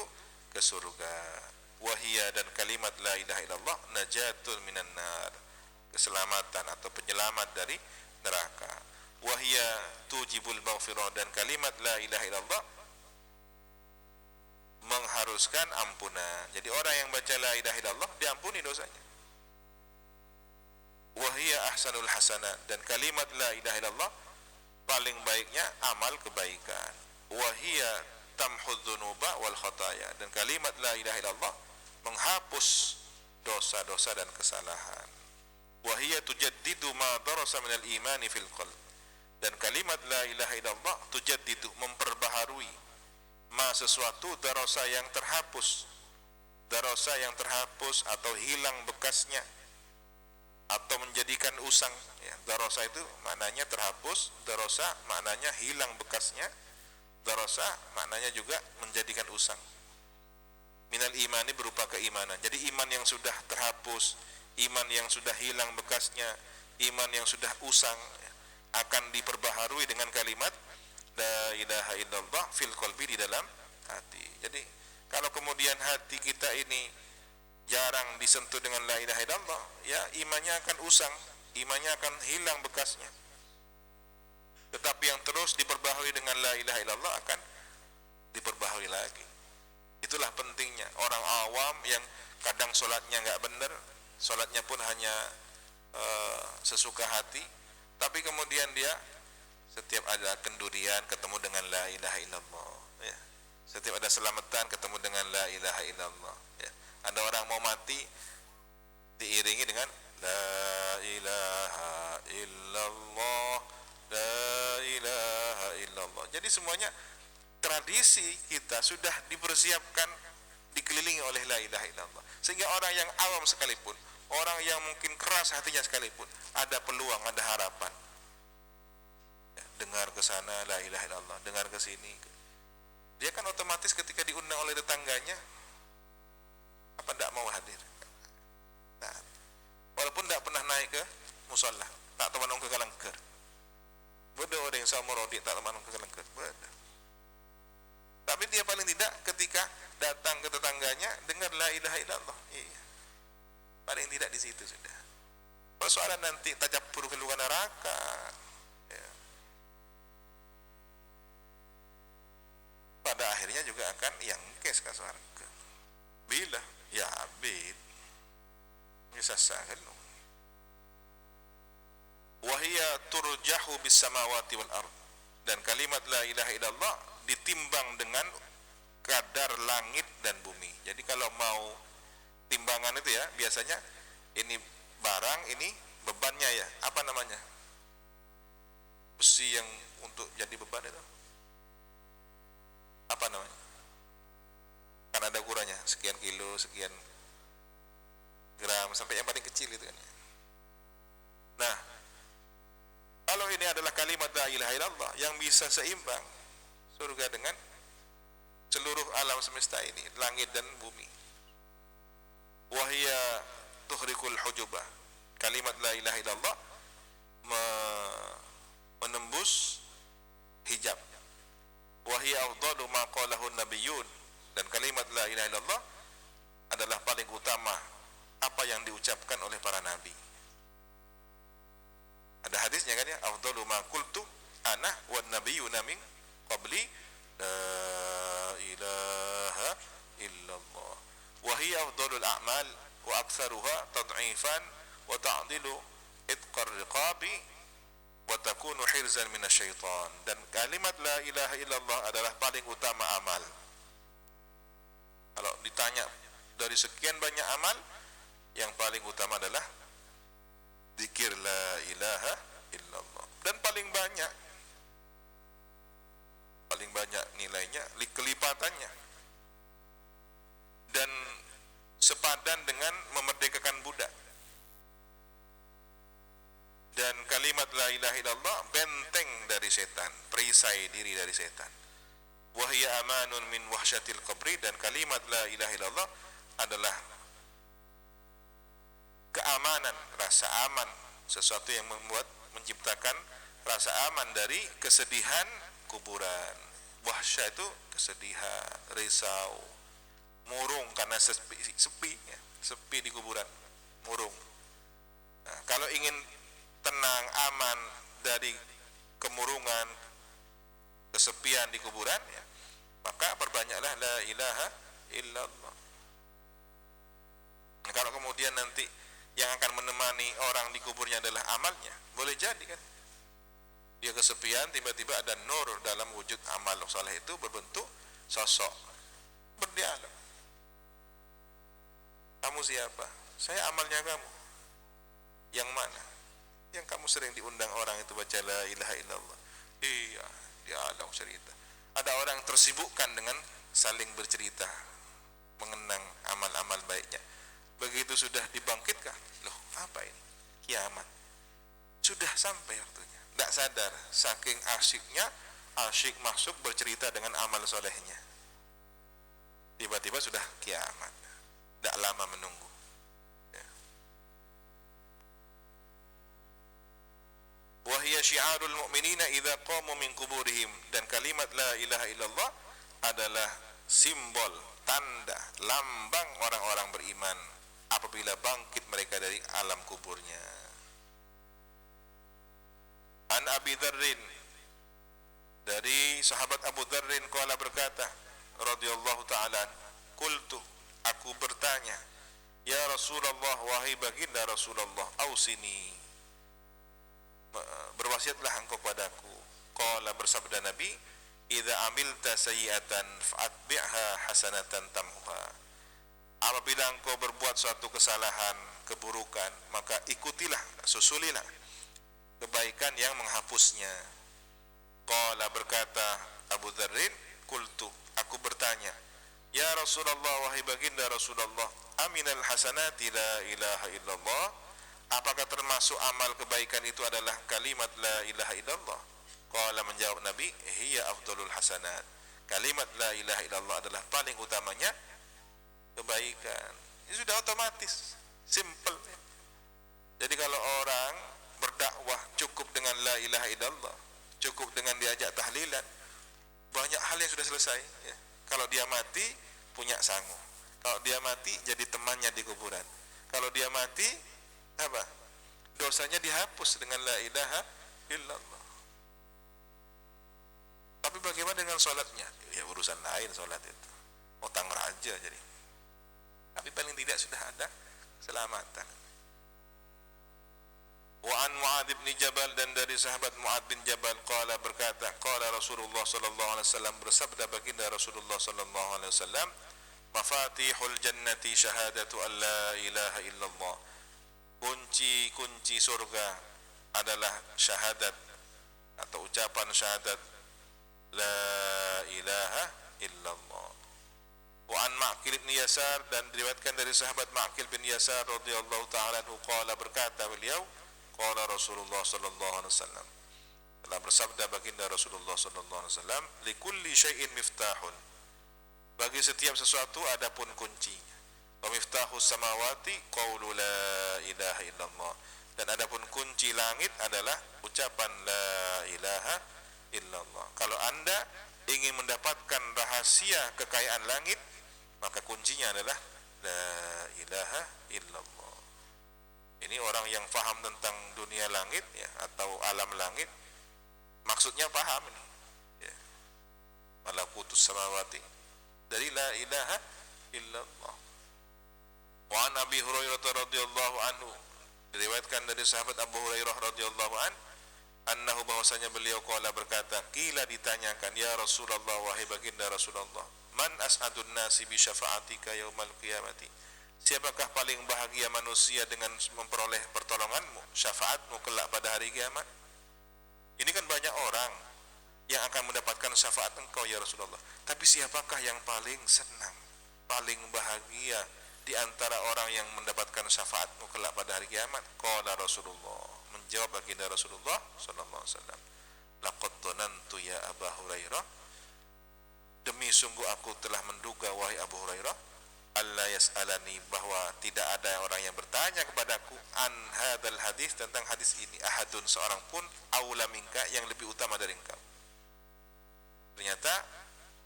[SPEAKER 1] ke surga. Wahia, dan kalimat la ilaha illallah najatul minan nar, keselamatan atau penyelamat dari neraka. Wahia tujibul maghfirah, dan kalimat la ilaha illallah mengharuskan ampunan. Jadi orang yang baca la ilaha illallah diampuni dosanya. Wahia ahsanul hasanat, dan kalimat la ilaha illallah paling baiknya amal kebaikan. Wahia tamhudz dzunuba wal khataya, dan kalimat la ilaha illallah menghapus dosa-dosa dan kesalahan. Wahia tujaddidu ma darasa minal imani fil qalb, dan kalimat la ilaha illallah tujaddidu memperbaharui ma sesuatu darasa yang terhapus, darasa yang terhapus atau hilang bekasnya atau menjadikan usang ya. Darasa itu maknanya terhapus, darasa maknanya hilang bekasnya, darasa maknanya juga menjadikan usang. Minal imani berupa keimanan. Jadi iman yang sudah terhapus, iman yang sudah hilang bekasnya, iman yang sudah usang akan diperbaharui dengan kalimat la ilaha illallah fil qalbi, di dalam hati. Jadi kalau kemudian hati kita ini jarang disentuh dengan la ilaha illallah, ya imannya akan usang, imannya akan hilang bekasnya. Tetapi yang terus diperbaharui dengan la ilaha illallah akan diperbaharui lagi. Itulah pentingnya orang awam yang kadang sholatnya nggak benar, sholatnya pun hanya sesuka hati, tapi kemudian dia setiap ada kendurian ketemu dengan la ilaha illallah ya. Setiap ada selamatan ketemu dengan la ilaha illallah ya. Ada orang mau mati diiringi dengan la ilaha illallah, la ilaha illallah. Jadi semuanya tradisi kita sudah dipersiapkan, dikelilingi oleh la ilaha illallah, sehingga orang yang awam sekalipun, orang yang mungkin keras hatinya sekalipun, ada peluang, ada harapan ya, dengar ke sana la ilaha illallah, dengar ke sini. Dia kan otomatis ketika diundang oleh tetangganya, apa tidak mau hadir? Nah, walaupun tidak pernah naik ke musola, tak temanung ke kalangker, bodoh orang yang sama rodi tak temanung ke kalangker, bodoh. Tapi dia paling tidak ketika datang ke tetangganya dengar la ilaha illallah, iya, paling tidak di situ sudah. Persoalan nanti tajapur ke luar neraka ya, pada akhirnya juga akan yang kes ke surga. Bila ya abid bisa sahel. Wahia turjahu bis samawati wal ard, dan kalimat la ilaha illallah ditimbang dengan kadar langit dan bumi. Jadi kalau mau timbangan itu ya, biasanya ini barang, ini bebannya ya, apa namanya, besi yang untuk jadi beban itu apa namanya, kan ada ukurannya sekian kilo, sekian gram, sampai yang paling kecil itu kan ya. Nah, kalau ini adalah kalimat la ilaha illallah yang bisa seimbang surga dengan seluruh alam semesta ini, langit dan bumi. Wahia tuhrikul hujubah, kalimat la ilaha illallah menembus hijab. Wahia afdalu ma qalahu nabiyyun, dan kalimat la ilaha illallah adalah paling utama apa yang diucapkan oleh para nabi. Ada hadisnya kan ya, afdalu ma qultu ana wan nabiyyuna min qabli la ilaha illallah. Wa hiya afdalul a'mal wa aktsaruha tad'ifan wa ta'dilu itqar riqabi wa takunu hirzan minasyaitan. Dan kalimat la ilaha illallah adalah paling utama amal. Kalau ditanya dari sekian banyak amal, yang paling utama adalah zikir la ilaha illallah, dan paling banyak kalimat la ilaha illallah benteng dari setan, perisai diri dari setan. Wa hiya amanun min wahsyatil qabri, dan kalimat la ilaha illallah adalah keamanan, rasa aman, sesuatu yang menciptakan rasa aman dari kesedihan kuburan. Wahsya itu kesedihan, risau, murung karena sepi di kuburan, murung. Nah, kalau ingin tenang, aman dari kemurungan, kesepian di kuburan, ya, maka perbanyaklah la ilaha illallah. Nah, kalau kemudian nanti yang akan menemani orang di kuburnya adalah amalnya, boleh jadi kan dia kesepian, tiba-tiba ada nur dalam wujud amal saleh itu berbentuk sosok, berdialog. Kamu siapa? Saya amalnya kamu. Yang mana? Yang kamu sering diundang orang itu baca la ilaha illallah. Iya, dialog cerita. Ada orang yang tersibukkan dengan saling bercerita, mengenang amal-amal baiknya. Begitu sudah dibangkitkan, loh apa ini? Kiamat. Sudah sampai waktunya. Tidak sadar, saking asyiknya, asyik masuk bercerita dengan amal solehnya. Tiba-tiba sudah kiamat. Tidak lama menunggu. Ya. Wahia syiarul mu'minina idza qamu min kuburihim, dan kalimat la ilaha illallah adalah simbol, tanda, lambang orang-orang beriman apabila bangkit mereka dari alam kuburnya. An Abi Dzarrin, dari sahabat Abu Dzarrin, qala berkata radhiyallahu ta'ala, qultu, aku bertanya, ya Rasulullah, wahai baginda Rasulullah, ausini, berwasiatlah engkau padaku. Qala, bersabda Nabi, idza amilta sayyi'atan fa'atbi'ha hasanatan tamhuha. Apabila engkau berbuat suatu kesalahan, keburukan, maka ikutilah, susulilah kebaikan yang menghapusnya. Qala, berkata Abu Dzarrin, qultu, aku bertanya, ya Rasulullah, wahai baginda Rasulullah, aminal hasanati la ilaha illallah, apakah termasuk amal kebaikan itu adalah kalimat la ilaha illallah? Qala, menjawab Nabi, hiya afdalul hasanat, kalimat la ilaha illallah adalah paling utamanya kebaikan. Ini sudah otomatis, simple. Jadi kalau orang berdakwah cukup dengan la ilaha illallah, cukup dengan diajak tahlilan, banyak hal yang sudah selesai, ya. Kalau dia mati punya sangu, kalau dia mati jadi temannya di kuburan, kalau dia mati apa? Dosanya dihapus dengan la ilaha illallah. Tapi bagaimana dengan sholatnya? Ya urusan lain sholat itu, utang raja jadi. Tapi paling tidak sudah ada keselamatan. Wa an Mu'adz bin Jabal, dan dari sahabat Mu'adz bin Jabal, qala, berkata, qala Rasulullah sallallahu alaihi wasallam, bersabda baginda Rasulullah sallallahu alaihi wasallam, mafatihul jannati syahadatu an la ilaha illallah, kunci-kunci surga adalah syahadat atau ucapan syahadat la ilaha illallah. Wa an Ma'qil bin Yasar, dan diriwayatkan dari sahabat Ma'qil bin Yasar radhiyallahu ta'ala anhu, qala, berkata beliau, qala Rasulullah sallallahu alaihi wasallam, telah bersabda baginda Rasulullah sallallahu alaihi wasallam, likulli syai'in miftahun, bagi setiap sesuatu ada pun kuncinya. Wa miftahus samawati qaulu la ilaha illallah, dan ada pun kunci langit adalah ucapan la ilaha illallah. Kalau Anda ingin mendapatkan rahasia kekayaan langit, maka kuncinya adalah la ilaha illallah. Ini orang yang paham tentang dunia langit, ya, atau alam langit, maksudnya paham ini, ya. Malakutus samawati, dari la ilaha illallah. Wa an Abi Hurairah radhiyallahu anhu, diriwayatkan dari sahabat Abu Hurairah radhiyallahu an, annahu, bahwasanya beliau qala, berkata, qila, ditanyakan, ya Rasulullah, wahai baginda Rasulullah, man as'adun nasi bi syafa'atika yaumal qiyamati, siapakah paling bahagia manusia dengan memperoleh pertolonganmu, syafaatmu kelak pada hari kiamat? Ini kan banyak orang yang akan mendapatkan syafaat engkau ya Rasulullah, tapi siapakah yang paling senang, paling bahagia di antara orang yang mendapatkan syafaatmu kelak pada hari kiamat? Qala Rasulullah, Jawab baginda Rasulullah sallallahu alaihi wasallam, laqad dhanantu ya Aba Hurairah, demi sungguh aku telah menduga wahai Abu Hurairah, alla yas'alani, bahwa tidak ada orang yang bertanya kepadaku an hadzal hadis, tentang hadis ini, ahadun, seorang pun, aula minka, yang lebih utama dari engkau. Ternyata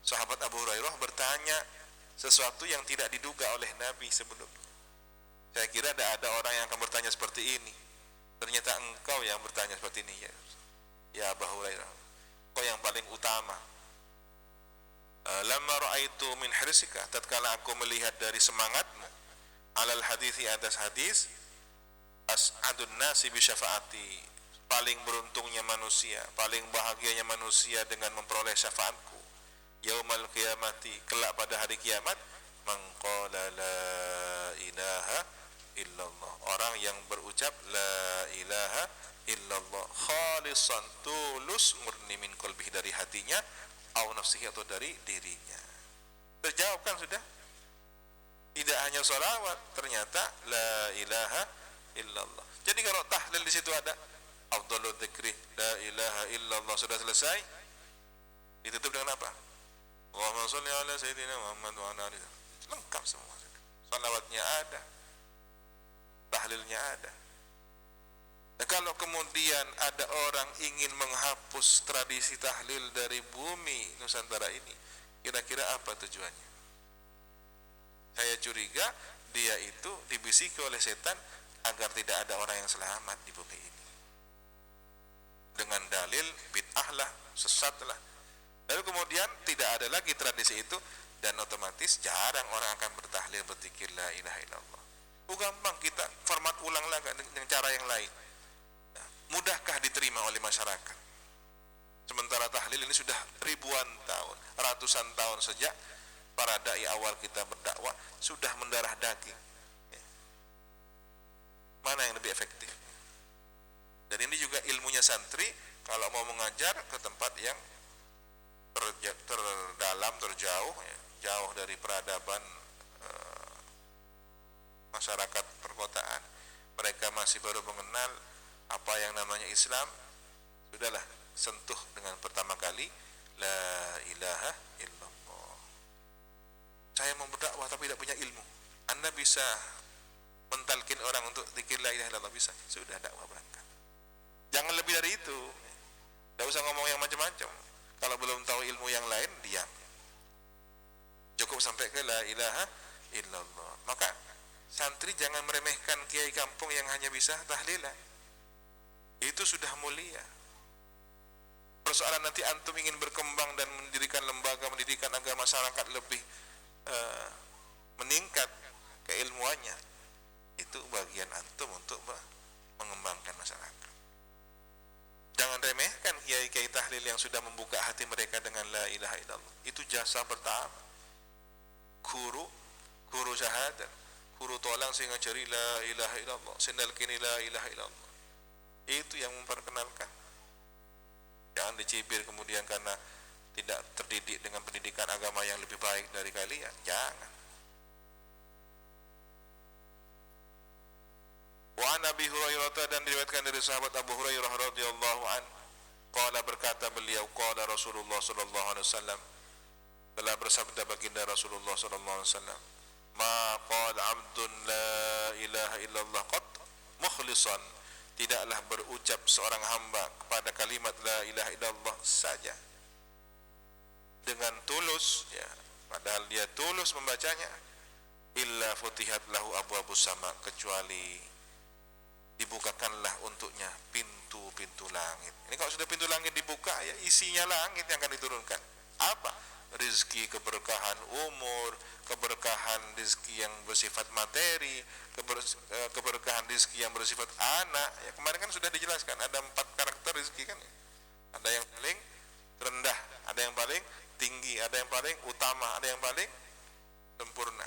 [SPEAKER 1] sahabat Abu Hurairah bertanya sesuatu yang tidak diduga oleh Nabi sebelumnya. Saya kira tidak ada orang yang akan bertanya seperti ini. Ternyata engkau yang bertanya seperti ini, ya Abu Hurairah, engkau yang paling utama. Lamma ra'aitu min hirsika, tatkala aku melihat dari semangatmu, alal hadithi, atas hadis, as'adun nasi bi syafaati, paling beruntungnya manusia, paling bahagianya manusia dengan memperoleh syafaatku, yaumal qiyamati, kelak pada hari kiamat, man qala la ilaha illallah, orang yang berucap la ilaha illallah khalisan, tulus, murni, min qalbihi, dari hatinya, au nafsihi, atau dari dirinya. Terjawab kan sudah? Tidak hanya salawat, ternyata la ilaha illallah. Jadi kalau tahlil di situ ada afdhalul dzikri la ilaha illallah, sudah selesai, ditutup dengan apa? Allahumma shalli ala sayyidina Muhammad wa ala alihi, lengkap semua. Salawatnya ada, tahlilnya ada. Nah, kalau kemudian ada orang ingin menghapus tradisi tahlil dari bumi Nusantara ini, kira-kira apa tujuannya? Saya curiga dia itu dibisiki oleh setan agar tidak ada orang yang selamat di bumi ini, dengan dalil bid'ah lah, sesat lah. Lalu kemudian tidak ada lagi tradisi itu, dan otomatis jarang orang akan bertahlil, berzikir la ilaha illallah. Gampang, kita format ulang lagi dengan cara yang lain. Mudahkah diterima oleh masyarakat? Sementara tahlil ini sudah ribuan tahun, ratusan tahun sejak para dai awal kita berdakwah sudah mendarah daging. Mana yang lebih efektif? Dan ini juga ilmunya santri kalau mau mengajar ke tempat yang terdalam, terjauh, jauh dari peradaban masyarakat perkotaan. Mereka masih baru mengenal apa yang namanya Islam, sudahlah sentuh dengan pertama kali la ilaha illallah. Saya mau berdakwah tapi tidak punya ilmu, Anda bisa mentalkin orang untuk zikir la ilaha illallah, bisa, sudah dakwah berangkat. Jangan lebih dari itu, tidak usah ngomong yang macam-macam. Kalau belum tahu ilmu yang lain, diam, cukup sampai ke la ilaha illallah. Maka santri jangan meremehkan kiai kampung yang hanya bisa tahlilan, itu sudah mulia. Persoalan nanti antum ingin berkembang dan mendirikan lembaga pendidikan agar masyarakat lebih meningkat keilmuannya, itu bagian antum untuk mengembangkan masyarakat. Jangan remehkan kiai-kiai tahlil yang sudah membuka hati mereka dengan la ilaha illallah. Itu jasa pertama. Guru syahadat, guru tolong sehingga cari la ilaha illallah, sendal kini la ilaha illallah. Itu yang memperkenalkan. Jangan dicibir kemudian karena tidak terdidik dengan pendidikan agama yang lebih baik dari kalian. Jangan. Wa an Abi Hurairah, dan diriwayatkan dari sahabat Abu Hurairah radhiyallahu an, qala, berkata beliau, qala Rasulullah sallallahu alaihi wasallam, telah bersabda baginda Rasulullah sallallahu alaihi wasallam, ma qala 'abdun la ilaha illallah qad mukhlishan, tidaklah berucap seorang hamba kepada kalimat la ilaha illallah saja dengan tulus, ya, padahal dia tulus membacanya, illa futihat lahu abwabus sama, kecuali dibukakanlah untuknya pintu-pintu langit. Ini kalau sudah pintu langit dibuka, ya isinya langit yang akan diturunkan. Apa? Rizki, keberkahan umur, keberkahan rizki yang bersifat materi, keberkahan rizki yang bersifat anak. Ya, kemarin kan sudah dijelaskan ada 4 karakter rizki kan. Ada yang paling rendah, ada yang paling tinggi, ada yang paling utama, ada yang paling sempurna.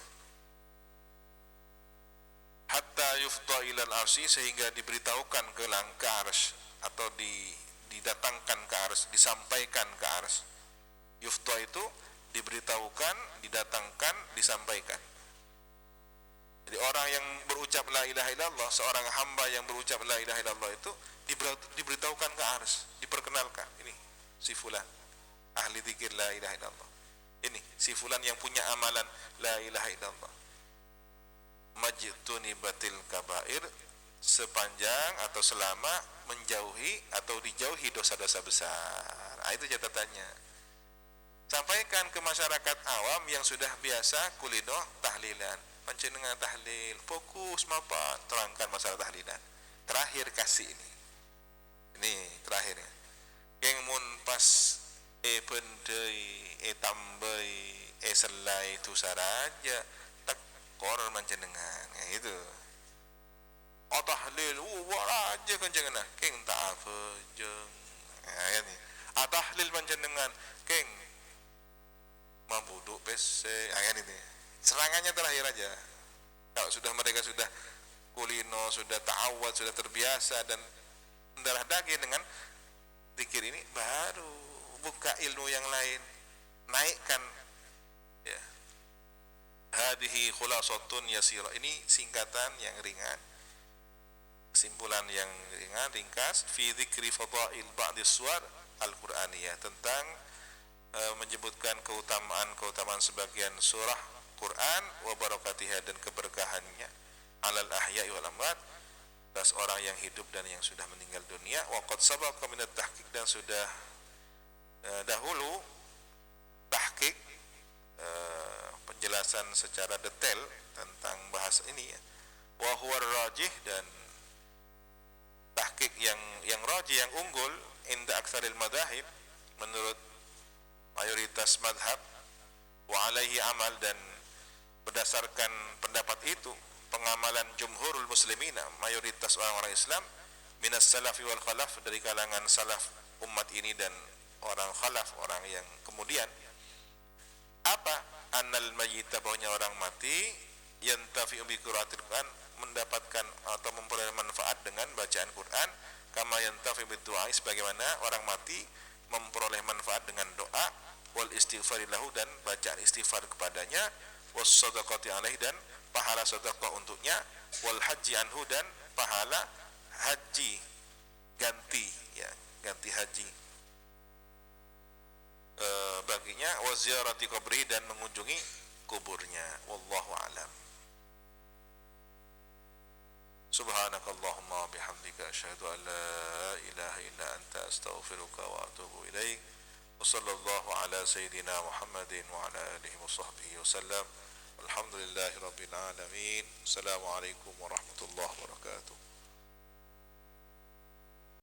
[SPEAKER 1] Hatta yufta ilal arsy, sehingga diberitahukan ke arsy, atau didatangkan ke arsy, disampaikan ke arsy. Yufta itu diberitahukan, didatangkan, disampaikan. Jadi orang yang berucap la ilaha illallah, seorang hamba yang berucap la ilaha illallah itu diberitahukan ke ars, diperkenalkan, ini si fulan ahli zikir la ilaha illallah, ini si fulan yang punya amalan la ilaha illallah, majtuni batil kabair, sepanjang atau selama menjauhi atau dijauhi dosa-dosa besar. Nah, itu catatannya. Sampaikan ke masyarakat awam yang sudah biasa kulino tahlilan, panjenengan tahlil, fokus mapan, terangkan masalah tahlilan. Terakhir kasih ini terakhirnya. Yang mun pas pendei tambai selai itu saraja tekor panjenengan, ya itu. Oh tahlil, waraja panjenengan, keng tak apa jeng. Ya ini. Tahlil panjenengan, keng mabuduk PC, ya ini. Serangannya terakhir aja. Kalau sudah mereka sudah kulino, sudah ta'awad, sudah terbiasa dan mendarah daging dengan zikir ini, baru buka ilmu yang lain, naikkan ya. Hadihi khulasatun yasira, ini singkatan yang ringan, kesimpulan yang ringan, ringkas, fi dzikri fadail ba'di suwar al-Qur'aniyah, tentang menyebutkan keutamaan sebagian surah Quran wa barakatiha, dan keberkahannya, alal ahya'i wal amwat, atas orang yang hidup dan yang sudah meninggal dunia. Wa qad sabaqa min at-tahqiq, dan sudah dahulu tahqiq, penjelasan secara detail tentang bahasa ini ya. Wa huwa rajih, dan tahqiq yang rajih, yang unggul, inda aktsaril madahib, menurut mayoritas madhab, wa alaihi amal, dan berdasarkan pendapat itu pengamalan jumhurul muslimina, mayoritas orang-orang Islam, minas salafi wal khalaf, dari kalangan salaf umat ini dan orang khalaf, orang yang kemudian. Apa? Annal mayyita, bahwanya orang mati, yantafi'u bi qiraatil Quran, mendapatkan atau memperoleh manfaat dengan bacaan Quran, kama yantafi'u bid du'a, sebagaimana orang mati memperoleh manfaat dengan doa, wal istighfar lahu, dan bacaan istighfar kepadanya, was sadaqati alaihi, dan pahala sedekah untuknya, wal haji anhu, dan pahala haji ganti ya, ganti haji baginya, wa ziyarati qabri, dan mengunjungi kuburnya. Wallahu alam. Subhanakallahumma bihamdika asyhadu an la ilaha illa anta astaghfiruka wa atubu ilaik. Wa sallallahu ala sayyidina Muhammadin wa ala alihi wa sahbihi wasallam. Alhamdulillahi rabbil alamin. Assalamualaikum warahmatullahi wabarakatuh.